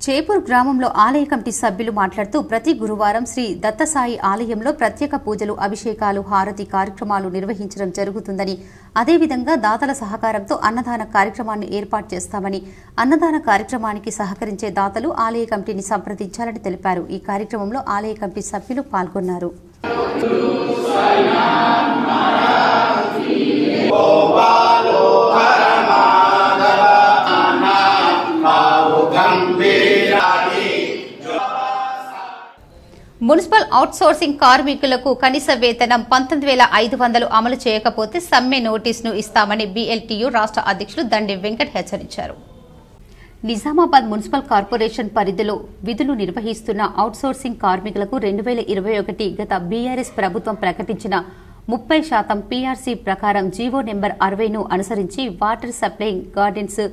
చేపూర్ గ్రామంలో ఆలయ కమిటీ సభ్యులు మాట్లాడుతూ, ప్రతి గురువారం శ్రీ దత్తసాయి ఆలయంలో ప్రత్యేక పూజలు, అభిషేకాలు, హారతి కార్యక్రమాలు నిర్వహించడం జరుగుతుందని, అదేవిధంగా దాతల సహకారంతో అన్నదాన కార్యక్రమాన్ని ఏర్పాటు చేస్తామని, అన్నదాన కార్యక్రమానికి సహకరించే దాతలు ఆలయ కమిటీని సంప్రదించాలని తెలిపారు. ఈ కార్యక్రమంలో ఆలయ కమిటీ సభ్యులు పాల్గొన్నారు. మున్సిపల్ అవుట్సోర్సింగ్ కార్మికులకు కనీస వేతనం 19,500 అమలు చేయకపోతే సమ్మె నోటీసును ఇస్తామని BLTU రాష్ట్ర అధ్యక్షులు దండి వెంకట్ హెచ్చరించారు. నిజామాబాద్ మున్సిపల్ కార్పొరేషన్ పరిధిలో విధులు నిర్వహిస్తున్న అవుట్సోర్సింగ్ కార్మికులకు 2021 గత బీఆర్ఎస్ ప్రభుత్వం ప్రకటించిన 30% PRC ప్రకారం జీవో నెంబర్ 60ను అనుసరించి water supply, gardens,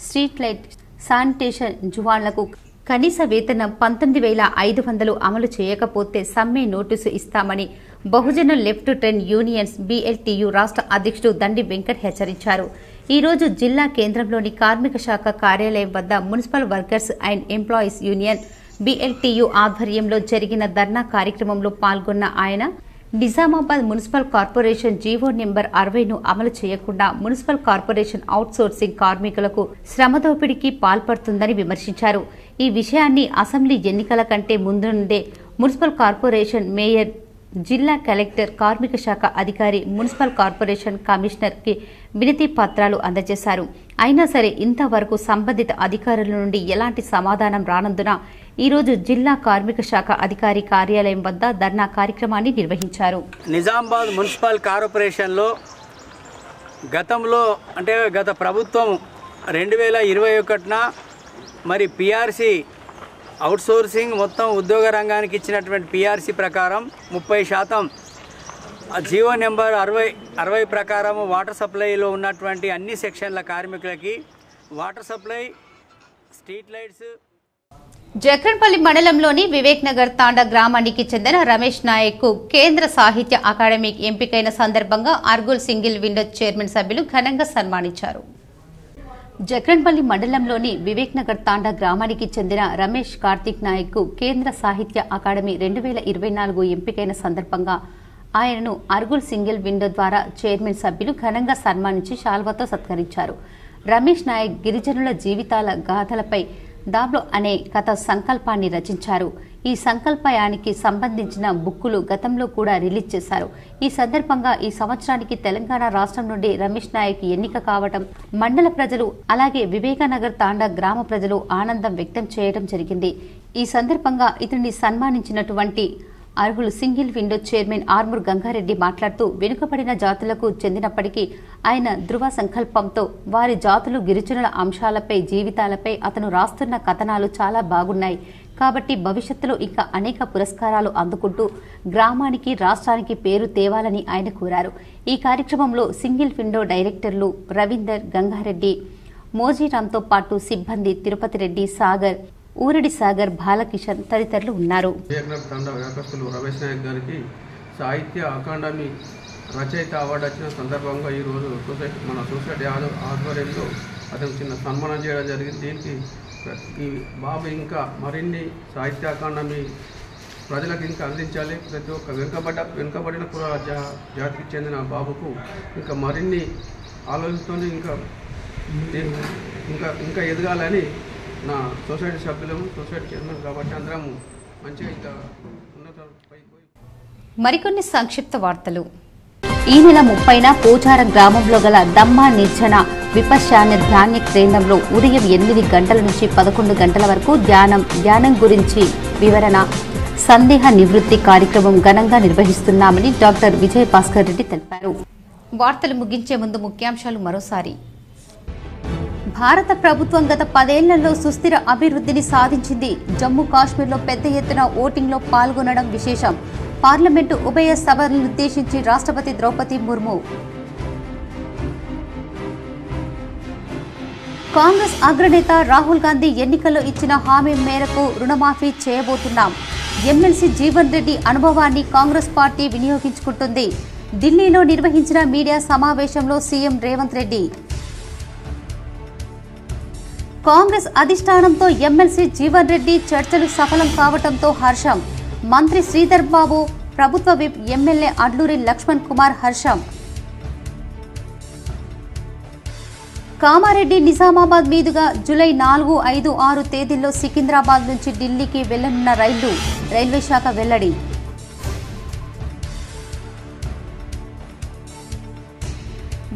street light, sanitation జువాన్లకు కనీస వేతనం 19,500 అమలు చేయకపోతే సమ్మె నోటీసు ఇస్తామని Bahujan left trend unions BLTU రాష్ట్ర అధ్యక్షుడు దండి వెంకట్ హెచ్చరించారు. ఈ రోజు జిల్లా కేంద్రంలోని కార్మిక శాఖ కార్యాలయం వద్ద municipal workers and employees union BLTU ఆధ్వర్యంలో జరిగిన ధర్నా కార్యక్రమంలో పాల్గొన్న ఆయన, Nizamabad municipal corporation GO number 60ను అమలు చేయకుండా మున్సిపల్ కార్పొరేషన్ అవుట్సోర్సింగ్ కార్మికులకు శ్రమదోపిడీకి పాల్పడుతుందని విమర్శించారు. ఈ విషయాన్ని అసెంబ్లీ ఎన్నికల కంటే ముందు నుండే మున్సిపల్ కార్పొరేషన్ మేయర్, జిల్లా కలెక్టర్, కార్మిక శాఖ అధికారి, మున్సిపల్ కార్పొరేషన్ కమిషనర్కి వినతి పత్రాలు అందజేశారు. అయినా సరే ఇంతవరకు సంబంధిత అధికారుల నుండి ఎలాంటి సమాధానం రానందున ఈరోజు జిల్లా కార్మిక శాఖ అధికారి కార్యాలయం వద్ద ధర్నా కార్యక్రమాన్ని నిర్వహించారు. నిజామాబాద్ మున్సిపల్ కార్పొరేషన్లో గతంలో అంటే గత ప్రభుత్వం 2021న మరి పిఆర్సీ అవుట్సోర్సింగ్ మొత్తం ఉద్యోగ రంగానికి ఇచ్చినటువంటి పిఆర్సీ ప్రకారం 30% జీవో నెంబర్ 60 ప్రకారం వాటర్ సప్లైలో ఉన్నటువంటి అన్ని సెక్షన్ల కార్మికులకి water supply, street lights. Jakranpally మండలంలోని వివేక్ నగర్ తాండా గ్రామానికి చెందిన రమేష్ నాయక్ కు కేంద్ర సాహిత్య అకాడమీ ఎంపికైన సందర్భంగా అర్గుల్ సింగిల్ విండో చైర్మన్ సభ్యులు ఘనంగా సన్మానించారు. జక్రన్పల్లి మండలంలోని వివేక్ నగర్ తాండా గ్రామానికి చెందిన రమేష్ కార్తిక్ నాయక్ కు కేంద్ర సాహిత్య అకాడమీ 2024 ఎంపికైన సందర్భంగా ఆయనను అర్గుల్ సింగిల్ విండో ద్వారా చైర్మన్ సభ్యులు ఘనంగా సన్మానించి శాల్వాతో సత్కరించారు. రమేష్ నాయక్ గిరిజనుల జీవితాల గాథలపై దాబ్లో అనే కథ సంకల్పాన్ని రచించారు. ఈ సంకల్పానికి సంబంధించిన బుక్కులు గతంలో కూడా రిలీజ్ చేశారు. ఈ సందర్భంగా ఈ సంవత్సరానికి తెలంగాణ రాష్ట్రం నుండి రమేష్ నాయక్ ఎన్నిక కావడం మండల ప్రజలు అలాగే వివేకనగర్ తాండా గ్రామ ప్రజలు ఆనందం వ్యక్తం చేయడం జరిగింది. ఈ సందర్భంగా ఇతన్ని సన్మానించినటువంటి అర్హులు single window chairman Armoor Gangareddy మాట్లాడుతూ వెనుకబడిన జాతులకు చెందినప్పటికీ ఆయన ధృవ సంకల్పంతో వారి జాతులు గిరిజనుల అంశాలపై జీవితాలపై అతను రాస్తున్న కథనాలు చాలా బాగున్నాయి కాబట్టి భవిష్యత్తులో ఇంకా అనేక పురస్కారాలు అందుకుంటూ గ్రామానికి రాష్ట్రానికి పేరు తేవాలని ఆయన కోరారు. ఈ కార్యక్రమంలో సింగిల్ విండో డైరెక్టర్లు రవీందర్, గంగారెడ్డి, మోజీరాంతో పాటు సిబ్బంది తిరుపతి రెడ్డి, సాగర్, ఊరడి సాగర్, బాలకిషన్ తదితరులు ఉన్నారు. వ్యాపస్తులు రమేష్ నాయక్ గారికి సాహిత్య అకాడమీ రచయిత అవార్డు వచ్చిన సందర్భంగా ఈరోజు మన సొసైటీ ఆధ్వర్యంలో అతను చిన్న సన్మానం చేయడం జరిగింది. దీనికి ఈ బాబు ఇంకా మరిన్ని సాహిత్య అకాడమీ ప్రజలకు ఇంకా అందించాలి. ప్రతి ఒక్క వెనుకబడిన కుల జాతికి చెందిన బాబుకు ఇంకా మరిన్ని ఆలోచనతో ఇంకా ఎదగాలని నా సొసైటీ సభ్యులము, సొసైటీ చైర్మన్ కాబట్టి అందరం మంచిగా ఇంకా ఉన్నత. మరికొన్ని సంక్షిప్త వార్తలు. ఈ నెల 30న పోచారం గ్రామంలో గల దమ్మా నిర్జన విపశ్యాన ధ్యాన కేంద్రంలో ఉదయం 8 గంటల నుంచి 11 గంటల వరకు ధ్యానం గురించి వివరణ, సందేహ నివృత్తి కార్యక్రమం ఘనంగా నిర్వహిస్తున్నామని డాక్టర్ విజయ్ భాస్కర్ రెడ్డి తెలిపారు. వార్తలు ముగించే ముందు ముఖ్యాంశాలు మరోసారి. భారత ప్రభుత్వం గత 10 ఏళ్లలో సుస్థిర అభివృద్ధిని సాధించింది. జమ్మూ కాశ్మీర్లో పెద్ద ఎత్తున ఓటింగ్లో పాల్గొనడం విశేషం. పార్లమెంటు ఉభయ సభలను ఉద్దేశించి రాష్ట్రపతి ద్రౌపది ముర్ము. కాంగ్రెస్ అగ్రనేత రాహుల్ గాంధీ ఎన్నికల్లో ఇచ్చిన హామీ మేరకు రుణమాఫీ చేయబోతున్నాం. ఎమ్మెల్సీ జీవన్ రెడ్డి అనుభవాన్ని కాంగ్రెస్ పార్టీ వినియోగించుకుంటుంది. ఢిల్లీలో నిర్వహించిన మీడియా సమావేశంలో సీఎం రేవంత్ రెడ్డి. కాంగ్రెస్ అధిష్టానంతో ఎమ్మెల్సీ జీవన్ రెడ్డి చర్చలు సఫలం కావడంతో హర్షం. మంత్రి శ్రీధర్ బాబు, ప్రభుత్వ విప్ ఎమ్మెల్యే అడ్లూరి లక్ష్మణ్ కుమార్ హర్షం. కామారెడ్డి నిజామాబాద్ మీదుగా జూలై 4, 5, 6 తేదీల్లో సికింద్రాబాద్ నుంచి ఢిల్లీకి వెళ్లనున్న రైళ్లు రైల్వే శాఖ వెల్లడి.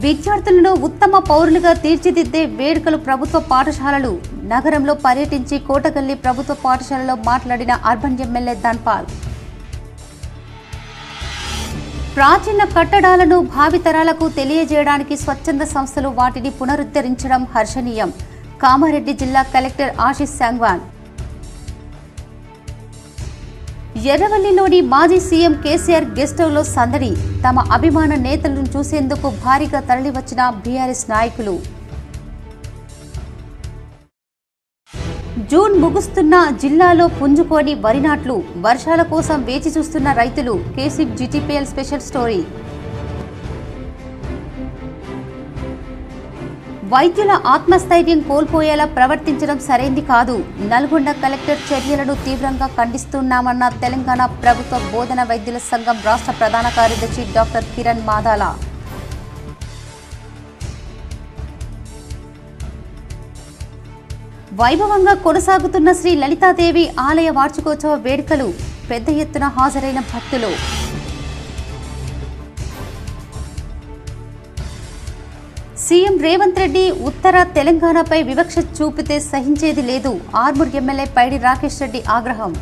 విద్యార్థులను ఉత్తమ పౌరులుగా తీర్చిదిద్దే వేడుకలు ప్రభుత్వ పాఠశాలలు. నగరంలో పర్యటించి కోటగల్లి ప్రభుత్వ పాఠశాలలో మాట్లాడిన అర్బన్ ఎమ్మెల్యే ధన్పాల్. ప్రాచీన కట్టడాలను భావితరాలకు తెలియజేయడానికి స్వచ్ఛంద సంస్థలు వాటిని పునరుద్ధరించడం హర్షణీయం. కామారెడ్డి జిల్లా కలెక్టర్ ఆశీష్ సాంగ్వాన్. ఎర్రవల్లిలోని మాజీ సీఎం కేసీఆర్ గెస్ట్ హౌస్లో సందడి. తమ అభిమాన నేతలను చూసేందుకు భారీగా తరలివచ్చిన బీఆర్ఎస్ నాయకులు. జూన్ ముగుస్తున్న జిల్లాలో పుంజుకోని వరి నాట్లు. వర్షాల కోసం వేచి చూస్తున్న రైతులు. KCR GTPL special story. వైద్యుల ఆత్మస్థైర్యం కోల్పోయేలా ప్రవర్తించడం సరైంది కాదు. నల్గొండ కలెక్టర్ చర్యలను తీవ్రంగా ఖండిస్తున్నామన్న తెలంగాణ ప్రభుత్వ బోధన వైద్యుల సంఘం రాష్ట్ర ప్రధాన కార్యదర్శి డాక్టర్ కిరణ్ మాదాల. వైభవంగా కొనసాగుతున్న శ్రీ లలితాదేవి ఆలయ వార్షికోత్సవ వేడుకలు. పెద్ద ఎత్తున హాజరైన భక్తులు. సీఎం రేవంత్ రెడ్డి ఉత్తర తెలంగాణపై వివక్ష చూపితే సహించేది లేదు. ఆర్మూర్ ఎమ్మెల్యే పైడి రాకేష్ రెడ్డి ఆగ్రహం.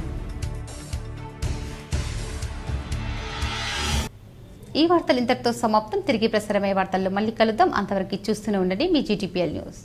ఈ వార్తలు ఇంతటితో సమాప్తం. తిరిగి ప్రసారమయ్యే వార్తల్లో మళ్ళీ కలుద్దాం. అంతవరకు చూస్తూనే ఉండండి మీ GTPL న్యూస్.